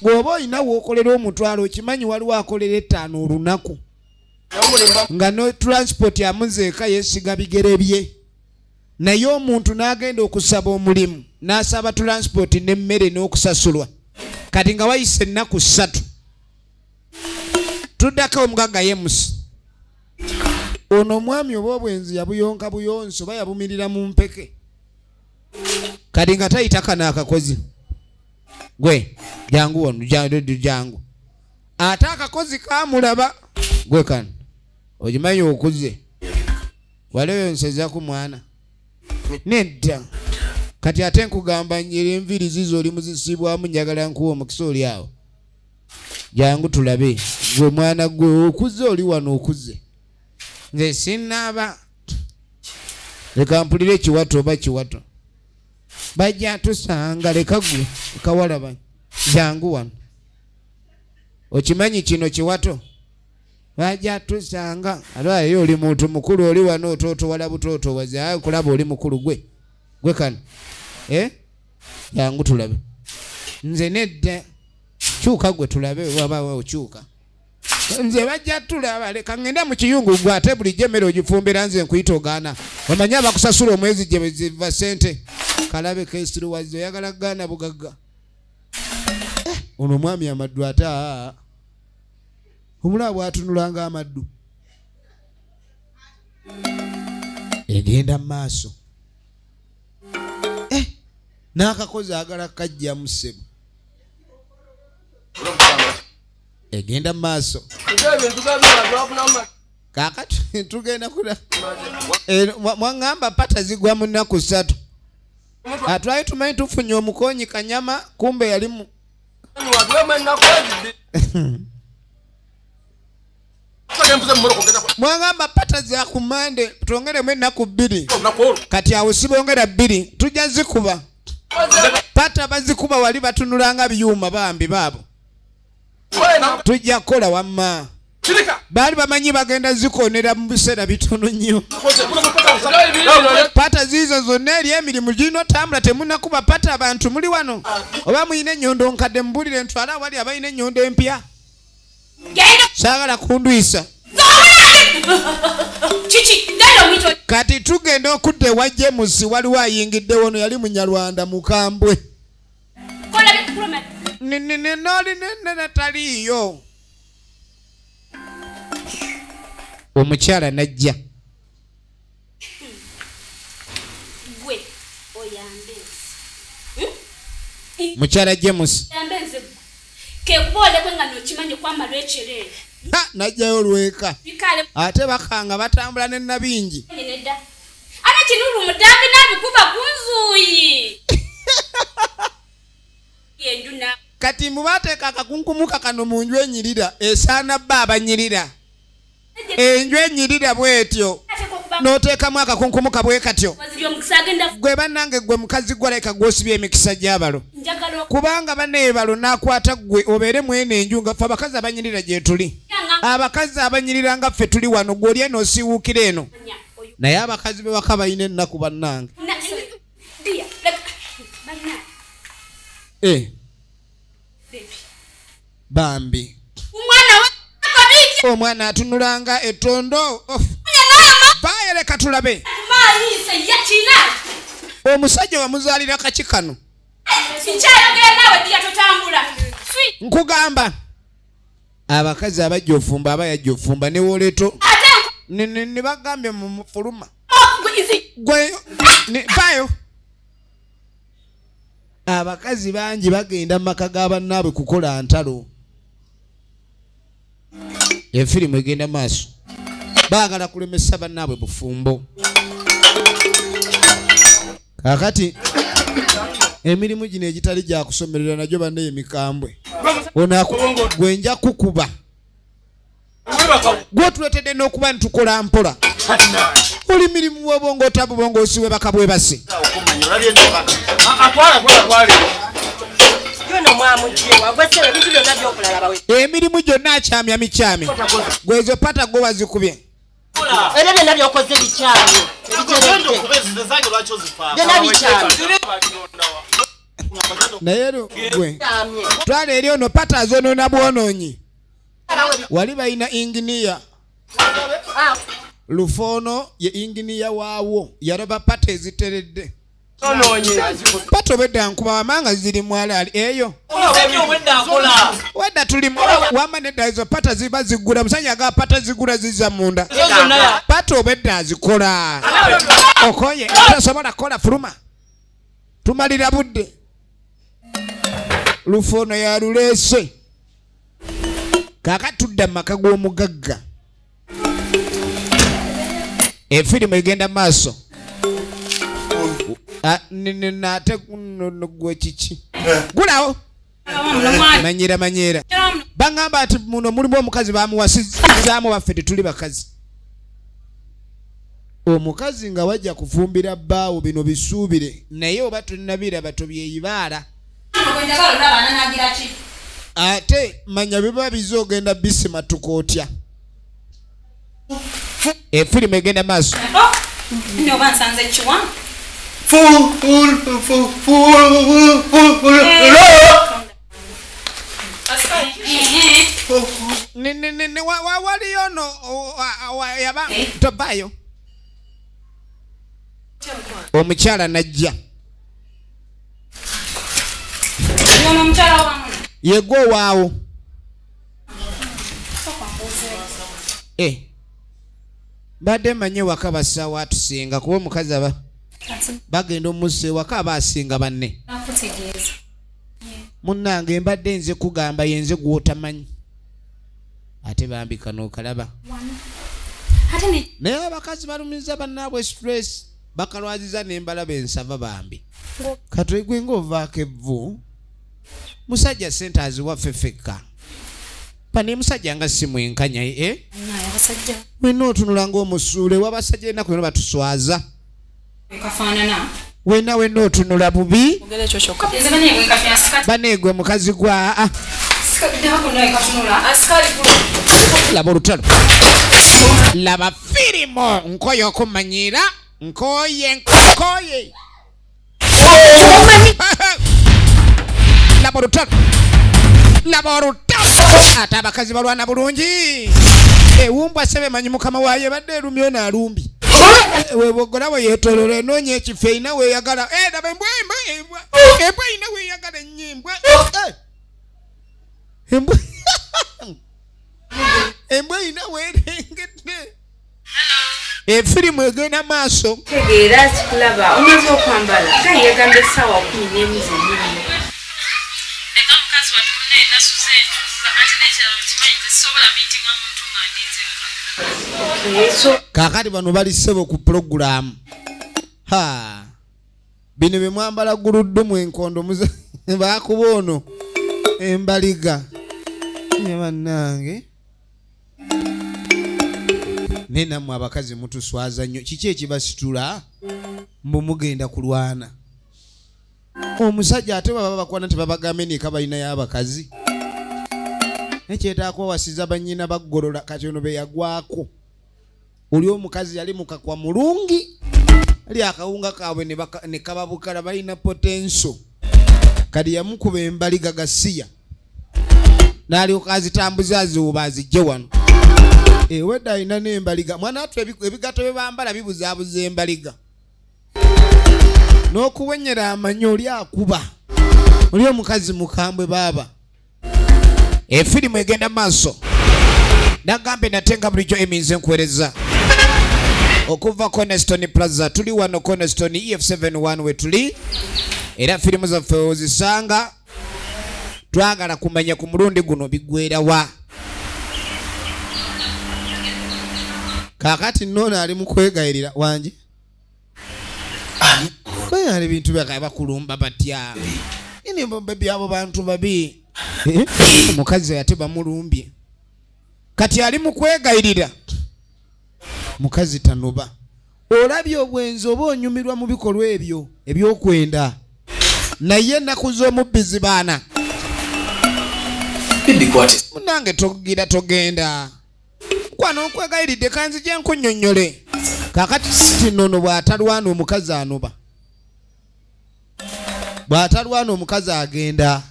bw'oba olina w'okolera omutwalo okimanyi waliwo akolera 5 olunaku nga no transport amuzeeka yeesiga bigere bye naye omuntu n'agenda okusaba omulimu n'asaba transport n'emmere n'okusasulwa kati nga wayise ennaku 3 tuddako omugagga yemusi ono omwami oba obwenzi yabuyonka buyonso oba yabumirira mu mpeke kati nga tayita kana akakozi gwe jangu wano jangu ate akakozi kamulaba gwe kano ogimanyi okuze waleyo nseza ku mwana nedda kati ate nkugamba nyiri enviri zizo oli muzisibwamu njagala nkuwa omukisa oli awo jangu tulabe gwe mwana gwe okuze oli wano okuze nze sinaba leka mpulire ekiwato oba kiwato bajja tusanga leka gwe kawalaba jangu wano okimanyi kino kiwato bajja tusanga alwayo oli muntu mukulu oli wano ototo wala butoto waza kulaba oli mukulu gwe kano jangu tulabe nze nedda kyuka gwe tulabe waba okyuka nze bajja tulaba leka ngenda mu kiyungu gwe ate bulijjo emmere ogifumbira nze nkuyita ogaana omanyi abakusasula omwezi gye ziva sente kalabe kesiro wazzo oyagala gaana bugagga ono mwami amaddu ate omulaba bwatunulanga amaddu egenda mu maaso n'akakozi agala kajja mu ssebo egenda mu maaso kaakati tugenda kula mwaŋŋamba pata zigwa mu nnaku 3 atwali tumanyi tufunye omukonyi kanyama kumbe yalimu mwagamba pata za kumande tuongeremu ennaku 2 kati awo sibongera 2 tujja zikuba pata bazikuba wali batunulanga byuma bambi baabo tujja kukola wamma baali bamanyi bagenda zikonera mu biseera bitono nnyo pata zizo zonna eri emirimu girina otambula temunakuba pata abantu muli wano oba muyina ennyondo nkadde mubulire ntwala wali abalina ennyondo empya saagala kundwisa kati tugenda okudda ewa jemusi waliwo ayingidde wono yali munyarwanda mukambwe noli nataliyo omukyala najja mukyala jemusi najjayo olweka ate bakanga batambula nennabingi ana kinulu mutambi nabikuba kunzuyi yenjuna kati mubateeka akakunkumuka kano mu nju enyirira esaana bba abanyirira enju enyirira bwetyo n'oteekamu akakunkumuka bwe katyo gwe bannange gwe mukazi gwaleka gwosibya emikisa gy'abalo kubanga banneebalo n'akwata gwe obeere mwene enju nga ffe abakazi abanyirira gye tuli abakazi abanyirira nga ffe tuli wano gw'oli eno osiiwuukira eno naye abakazi be waka balina ennaku bannange bambi omwana atunulanga etondo bayereka tulabe omusajja wamuzaalira kaki kano nkugamba abakazi abajja ofumba aba yajja ofumba ne woleto ne bagambye mu mufuluma bayo abakazi bangi bagenda mu maka g'abannaabwe kukola ntalo efirimu egenda maaso baagala kulemesa bannaabwe bufumbo kakati emirimu gino egitali gya kusomerera nagyo banne emikambwe gwenja kukuba Gwotuletedde n'okuba ntukola mpola. Oli mirimu w'obongo otabubongo osiwe bakabwe basi. Emirimu gyonna akyamya mikyami. Gwezo pata gwe wazikubye. Era byonna byokoze bikyami. Byonna bikyami. Naye gwe twala eri ono pata azonoona bwonoonyi. Wali balina inginiya. Lufono ye inginiya waawo yaloba pata eziteredde. Pata obedda nkuba wamanga ziri mwalaali eyo. Wedda tuli wama nedda ezo pata ziba zigula musajja aga pata zigula ziza munda. Pata obedda azikola. Okoye tasobola kola fuluma. Tumalira budde. Lufono ya lulese. Kaka tudda maka gw'omugagga. Efirimu egenda maaso. Nate gwe kiki. Gulawo. Manyera. Bangamba ati muno mulimu omukazi bamuwasizaamu baffe tetuli bakazi. Omukazi nga wajja kufumbira bbaawo bino bisuubire naye oba tunnabiraba tobyeyibaala. Ate manya biba bizogenda bisima tukootya. Efirimu egenda maaso. Ndio bansanze chiwa. Waliyo no yaba tobayo. Omukyala najja. Yego waawo. Badde manye waka basawa atusinga kuba omukazi aba bagenda omusse waka basinga banne. Munnange mbadde nze kugamba yenze gwotamanyi. Ate bambika n'okalaba. Naye abakazi balumiza bannaabwe stress bakalwaziza n'embalaba ensava bambi. Katoyi gwe ng'ovaako evvu. Musajja sente aziwa ffeffekka. Pani musajja nga si mwenkanya wena otunula ng'omusuule wabasajja ennaku eno batuswaza. Wena otunula bubi. Baneegwe mukazi gwa laba olutalo. Laba firimu nkoye okumanyira. Nkoye. Laba olutalo. Ate abakazi balwana bulungi. Ewumbwa sebe manyi mukama waaye badde erumyo n'alumbi. Webogola weyeetoloola enoonya ekifo eyina weeyagala. Daba embwa eyina weeyagala ennyo embwa. Embwa eyina weerengedde. Efirimu egenda maaso. Tegeera kikulaba omaze okwambala kale yagamba essaawa 11 zennyini. Kakati bano bali ssebo ku program. Bino bye mwambala guludde mu enkondo baakuba ono embaliga. Nye bannange. Nenammwe abakazi mutuswaza nnyo. Kiki ekibasitula? Mbu mugenda kulwana. Omusajja ate baba bakwana tebabagambe nika balina y'abakazi. Nekyetaako wasiza bannyina baggolola kati ono be yagwako. Oli omukazi yali mukakwa mulungi. Ali akawunga kaabwe ne kababukala balina potential. Kadi yamukuba embaliga gasiya. N'alyoka azitambuza aziwuba azijje wano. Wedda alina n'embaliga. Mwana watu ebigato bye bambala bibuzaabuza embaliga. N'okuwenyera amanyo oli akuba. Oli omukazi mukambwe baaba. Efirimu egenda maaso. Nagambe natenga bulijjo eminze nkwereza. Okuva Cornerstone Plaza tuli wano Cornerstone EF71 we tuli. Era firimu zaffe ozisanga. Twagala kumanya ku mulundi guno biggwera wa. Kakati nona ali mu kwegayirira wangi. Bayali bintu byakaba bakulumba batya. Nini mbombe byabo bantu babi. Mukazi yate bamulumbye. kati ali mu kwegayirira mukazi tanuba olabye obwenzi oba onyumirwa mu bikolwa ebyo ebyokwenda naye ennaku z'omubbizi baana munange togira togenda kwano okwegayiridde kanzije nkunnyonnyole kakati sinono bw'atalwana omukazi anoba bw'atalwana omukazi agenda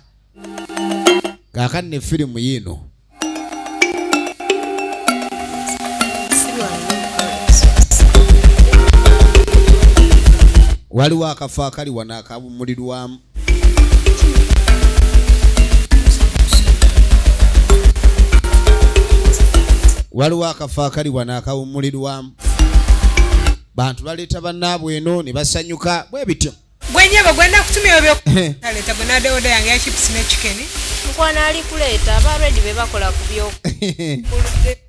kakati ne firimu yino waliwo akafo akali wano akawummulirwamu waliwo akafo akali wano akawummulirwamu bantu baleeta bannaabwe eno ne basanyuka bwe bityo gwenyebo gwenda kutumya ebyo aleta gwenade oda yange ya chips ne chicken mukwana ali kuleeta aba ready be bakola ku byo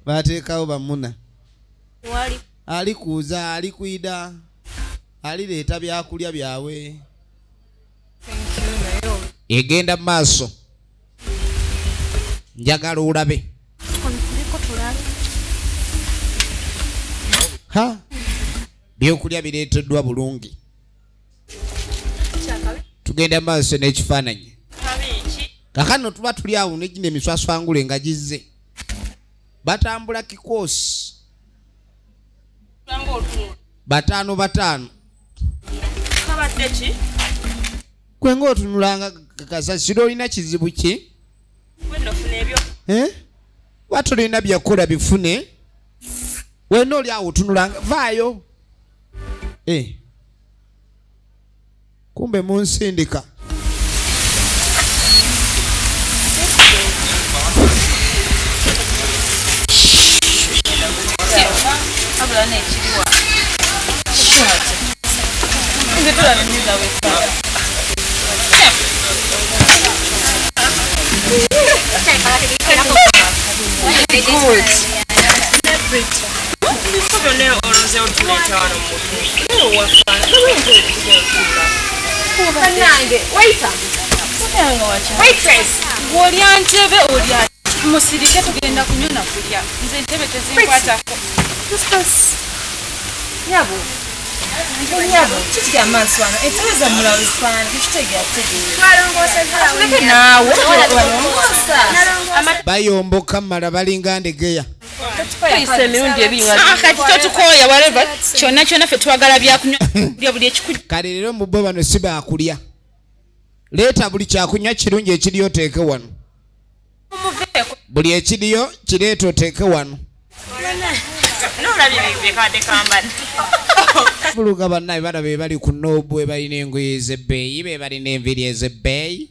bateekawo bamuna wali ali kuuza ali kwida alireeta byakulya byawe egenda mu maaso njagala olabe ha byokulya bireeteddwa bulungi tugenda maaso n'ekifaananyi kakano tuba tuli awo negina emiswaswangule nga gizze batambula kikoosi bataano kwenga otunulanga kasasiro olina kizibu ki watolina byakola bifune wena oli awo otunulanga vaayo kumbe munsindika musirike tugenda kunyona kulya nze entebe tezinkwatako nyabo nyabo kitya amanswana eteza mulawo span kitegya tegya nawe bayomboka mala balinga ndegeya kati totukoya whatever kyonna kyonna ffe twagala byakunywa buli ekikunywa kale leero mu bo bano si baakulya leeta buli kyakunywa kirungi ekiriyo oteeke wano buli ekiriyo kireeta oteeke wano buluga bannaye bana be bali ku noobu be balina engoye ez'ebbeeyi be balina enviri ez'ebbeeyi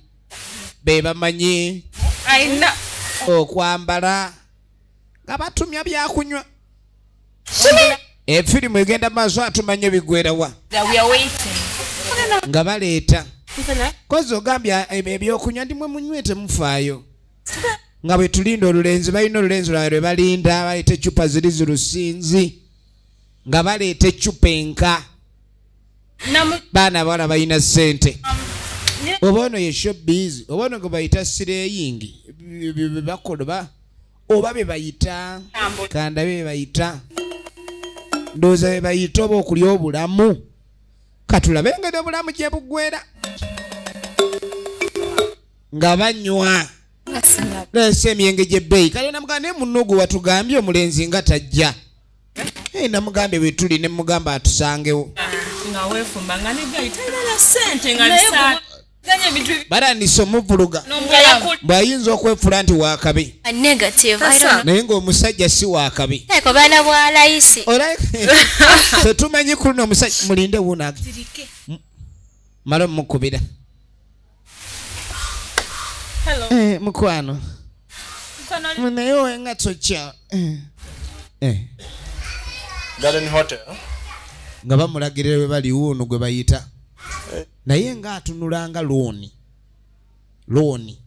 be bamanyi okwambala nga batumya byakunywa efirimu egenda maaso atumanye ebiggwerawa nga baleeta kozi ogambye ebyokunywa ndimwe munywete mufaayo nga bwe tulinda olulenzi balina olulenzi lwawe lwe balinda baleeta eccupa ziri zirusinzi nga baleeta eccupa enka baana abawala balina ssente oba ono ye showbiz oba ono gwe bayita sireyingi bebakola oba be bayita kanda be bayita ndowooza be bayita oba okulya obulamu katulabe engeri obulamu gye buggwera nga banywa leesa emyenge gy'ebbeeyi kale namugamba naye munno gwe watugambye omulenzi nga tajja namugambye bwe tuli ne mugamba atusangewo baranisa omuvuluga bw'ayinza okwefula nti waakabi naye ng'omusajja si waakabi tetumanyi ku luno omusajja mulinde wuunaga mala omukubira mukwano naye owenga tokya nga bamulagirira bwe bali wuuno gwe bayita naye nga atunulanga looni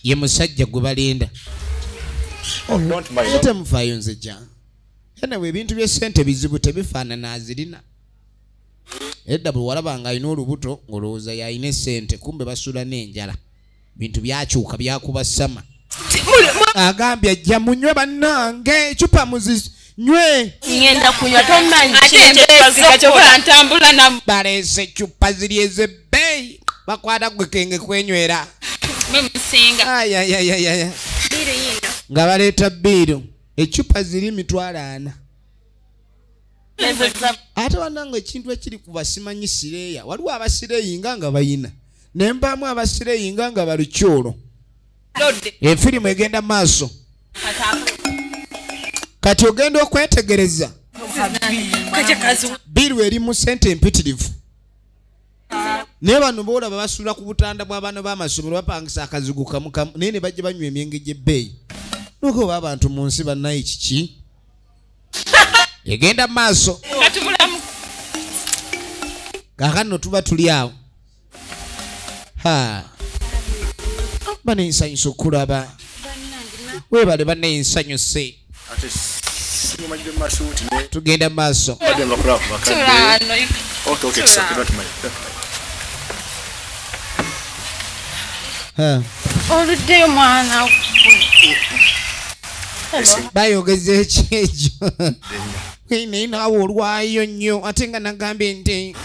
ye musajja gwe balinda temufaayo nze jja enewe ebintu by'essente bizibu tebifaanana azirina edda bwe walabanga alina olubuto ng'olowooza y'alina essente kumbe basula n'enjala bintu byakyuka byakuba sama agambye ajja munywe bannange ecupa muzinywe ngenda kunywa tomanyi ntambula na baleese ecupa ziri ez'ebbeeyi bakwata gwe kenge kwenywera memusinga nga baleeta bbiiro ecupa ziri 4 ate wannange ekintu ekiri ku basimanyi sireeya waliwo abasireeyi nga bayina ne mbaamu abasireeyi nga balukyolo efirimu egenda maaso kati ogenda okwetegereza biru eri mu sente empitirivu naye bano boolaba basula ku butanda bw'abaana b'amasomero bapangisa akazigu kamukamu naye ne bajja banywa emyenge gy'ebbeeyi nuko oba abantu mu nsi bannaye kiki egenda maaso kakano tuba tuli awo bane ensanyusa okulaba webale bane ensanyuse tugenda maaso oluddeyo mwana bayogeza ekyejo naye naawe olwayo nnyo ate nga nagambye nti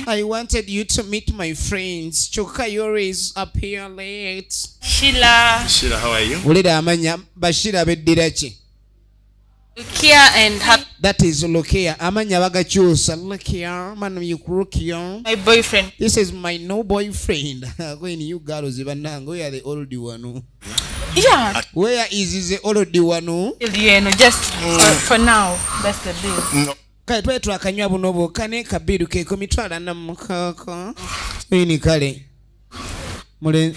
I wanted you to meet my friends kyokka you always appear late. Sheila, how are you? Ulira amanya Bashira beddira ki? Lukia and that is Lukia. Amanya bagakyusa. Lukia, man Lukia. My boyfriend. This is my no boyfriend. When you girls banango, where are the old one? Yeah. Where is the old one? Yeah, no, just for now. That's the deal. No. Kale twetwa akanywa bunobo kane kabiru ke komitwala na mukaka. Ini kale. Mule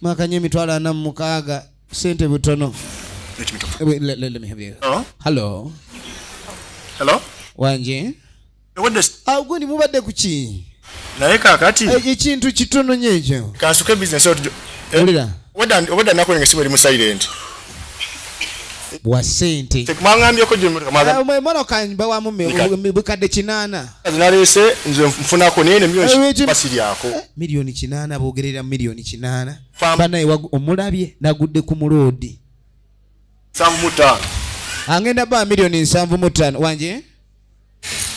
makanye mitwala na mukaga sente butono. Let me have you. Hello. Hello. Wanje. What does? Agoni mubadde kuki? Naye kakati. Ekintu kitono nyejo. Kansuke business out. Ulira. Weda nako ngesiwe limu silent. Wa sente. Tekumangambye ko jimu kamaga. Mwana kanba wa mume bukadde 8. Zinalese nze mfuna ko nene milioni basiri yako. Milioni 8 bogerera milioni 8. Bana omulabye nagudde ku mulodi. 75. Angenda ba milioni 75 wanje.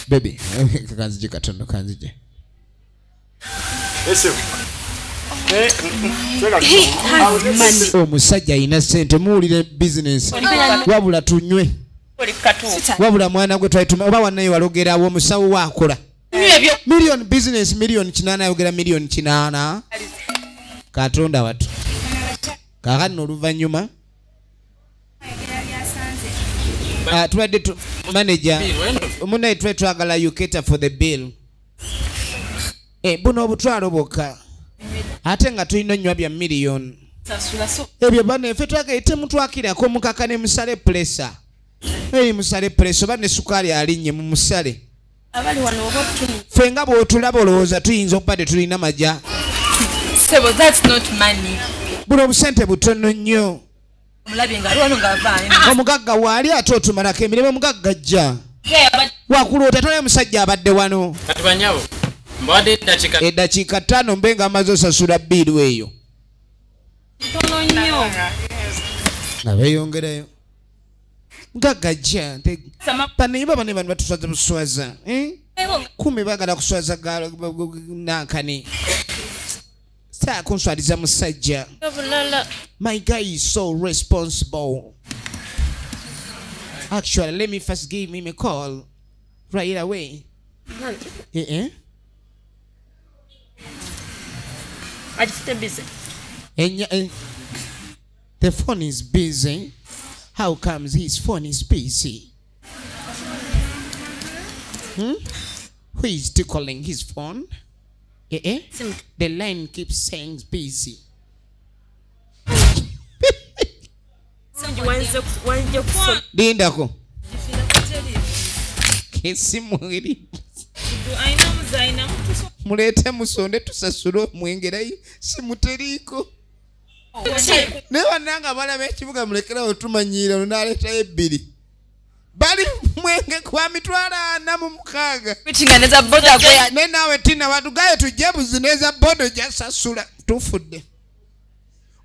Baby, kanzije katono kanzije. Ese. Omusajja ina sente muwulire business wabula tunywe wabula mwana gwe twalituma oba wannaye walogerawo omusawo waakola million business million 8 ayogera million 8 katonda watu kakano oluvannyuma tubadde manager munnaye twetwagala you cater for the bill buno obutwalo bwokka ate nga tulina nnywa bya million ebyo bane ffe twagaite mutwakirako mukaka ne musale pressure musale pressure oba ne sukaali alinnye mu musale ffe nga bw'otulaba olowooza tuyinza okuba tetulina majja buno obusente butono nnyo omugagga waali ate otumalako emirimu omugagga jja wakuloota tole musajja abadde wano eddakiika 5 mbe nga amaze osasula bbiiru eyo nga beeyongerayo mugagga banayiba bane bano batuswaza buswaza kumi bagala kuswaza nankani saa kunswaliza musajja my guy is so responsible actually let me first give him a call right away I just busy. The phone is busy. How comes his phone is busy? Who is tickling his phone? The line keeps saying busy. Dindako. Kesimwiri. Mulete musonde tusasule omwengerayi simuteriiko ne bannanga balaba ekibuga mulekerawo tumanyiira olunaleetayo 2 bali mwenge kwa mitwalo 46 ne naawe tina watugaye tujje buzi neza bodo gyasasula tufudde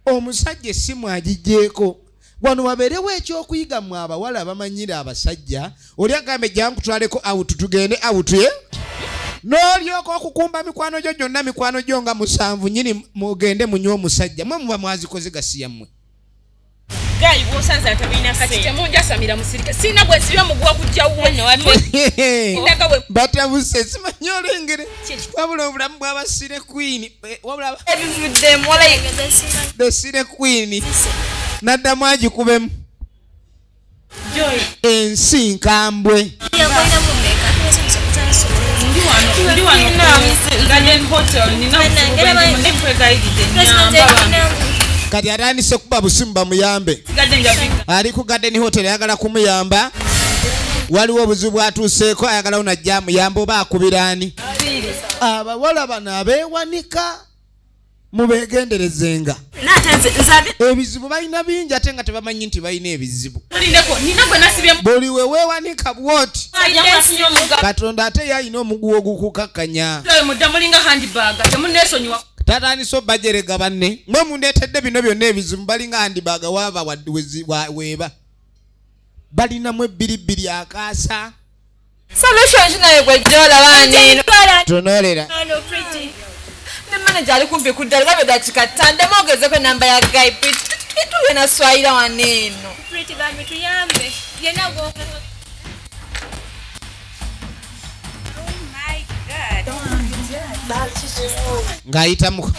omusajja essimu agigyeko wano wabeerewo ekyokuyiga mu abawala abamanyira abasajja oli agambe jankutwaleko out tugende out ye n'olyoka okukumba mikwano gyo gyonna mikwano gyo nga 7 nyini mugende munywa omusajja mwe muba mwazikoze gasiya mmwe gayi bwosanze atabina kati temunjasamira musirika sina bwe sibe muguwa kujja wano watu batabuse simanyi olengere wabula obulamu bw'abasire queen wabula ebivuddemu olayegeza besire queen naddamu agikubemu ensi nkambwe kati atandise kuba busimu bamuyambe ali ku Garden Hotel ayagala kumuyamba waliwo obuzibu bwatuuseeko ayagala unajja muyamba oba akubiraani abawala bano abeewanika mubeegenderezenga ebizibu balina bingi ate nga tebamanyi nti balina ebizibu buli we weewanika bwoti katonda ate yalina omuguwa ogukukakkanya tatandise obajerega banne mwe mundeetedde bino byonna ebizibu balinga handibaaga waaba weeba balinamu ebbiribbiri akaasa tonoolera manager ali kumpi kuddala gabe dakikatande mogezeko namba ya guy tuwe na swahili waneno pretty bami tuyambe yena go ngayita muko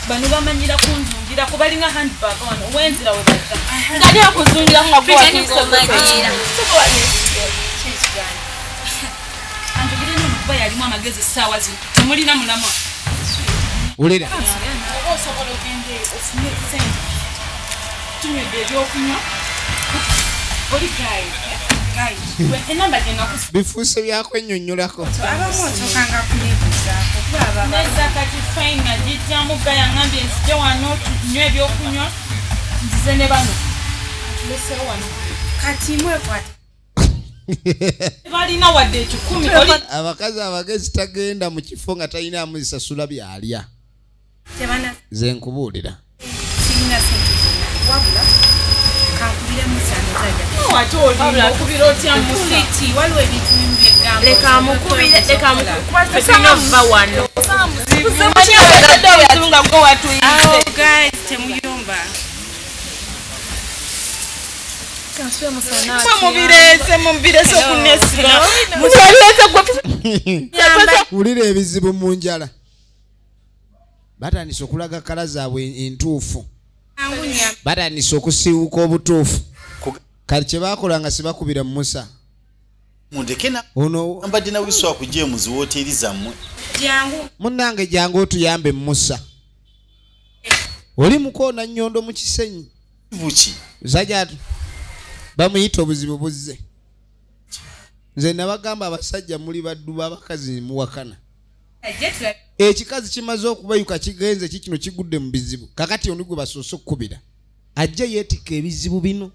bano bamanyira kunzungira kubalinga handbag wano wenzira we batta ngani akuzungira nga bwa kusomagira antugire n'okuba yalimu amagezi essaawa zino temulina mulamwa ulira osobola okende ofune sente tunywedde ebyokunywa oli gayi enamba genakusa bifuuse byakwennyonnyolako abamwotokanga kunebuzaako kuba neza kati faina gijjamu ga yaŋambye nzije wano tunywe ebyokunywa nzize ne bano tuleseewo wano kati mwekwata balina wadde ekikumi abakazi abagezi tagenda mu kifo nga talinamu zisasula byalya ze nkubuulira sirina sente zonna wabula kankubire musana ate olina okubira otya musiti waliwo ebintu bimu byegamba leka mukubire tetulina okuva wano nga gwe watuyise temuyomba mubirese okunesiga wulira ebizibu mu njala batandise okulaga kala zaabwe entuufu batandise okusiiwuka obutuufu kati kye baakola nga sibakubira mu musa ono mbadde nawuliswa ku James woteri zammwe munnange jangu otuyambe mu musa oli mukoona nnyondo mu kisenyi buki musajja bamuyita obuzibu buzze nze nabagamba abasajja muli baddu b'abakazi muwakana ekikazi kimaze okubayuka kigenze kikino kigudde mu bizibu kakati oni gwe basoose okukubira ajja yeetika ebizibu bino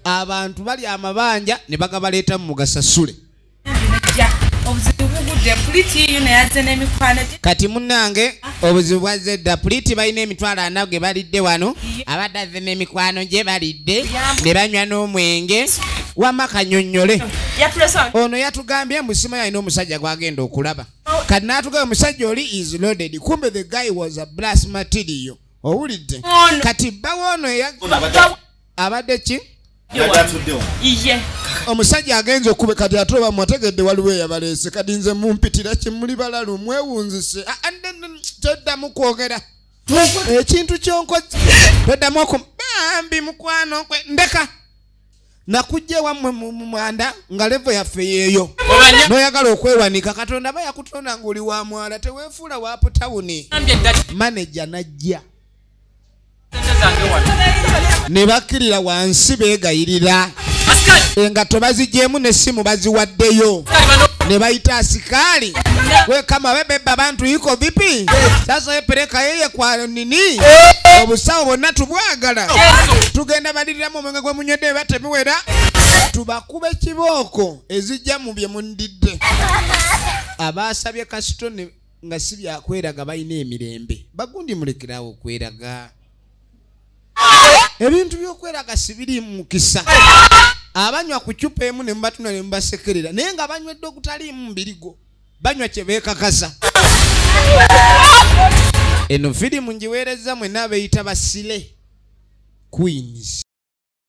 abantu bali amabanja ne bagabaleeta mu mugasasule kati munnange obuzibu bwazze dda puliti balina emitwalo 4 ge balidde wano abadde azze n'emikwano gye balidde ne banywa n'omwenge wamma kanyonnyole ono yatugambye mbusima yalina omusajja gwagenda okulaba kati n'atugambye omusajja oli is loaded kumbe the guy was a brass material owulidde kati bbawo ono abadde ki omusajja agenze okube kati ate oba mwategedde waliwo eyabaleese kati nze mumpitira kimuli balalu mwewunzise toddamu kwogera ekintu kyonkoze toddamu okubambi mukwano kwe ndeka nakujja wammwe mu mwanda nga levo yaffe yeeyo n'oyagala okwewanika katonda ba yakutonda ng'oli wa mwala teweefuula waapu tawuni maneja najja ne bakkirira wansi beegayirira engatto bazigyemu n'essimu baziwaddeyo ne bayita asikaali wekama bebeba abantu iko vipi sasa yepeleka yeye kwa nini obusawo bonna tubwagala tugenda baliriramu omwenge gwe munywedde batemuwera tubakube kibooko ezijja mu bye mundidde abasabye kasitone nga si byakweraga balina emirembe bagundi mulekerawo okweraga ebintu by'okweraga sibiri mukisa abanywa ku cupa emu ne mbatuna ne mbasekerera naye nga banywedde okutaliimu mbirigo banywa kye beekakasa eno firimu ngiweereza mwenna abeeyita basile Queens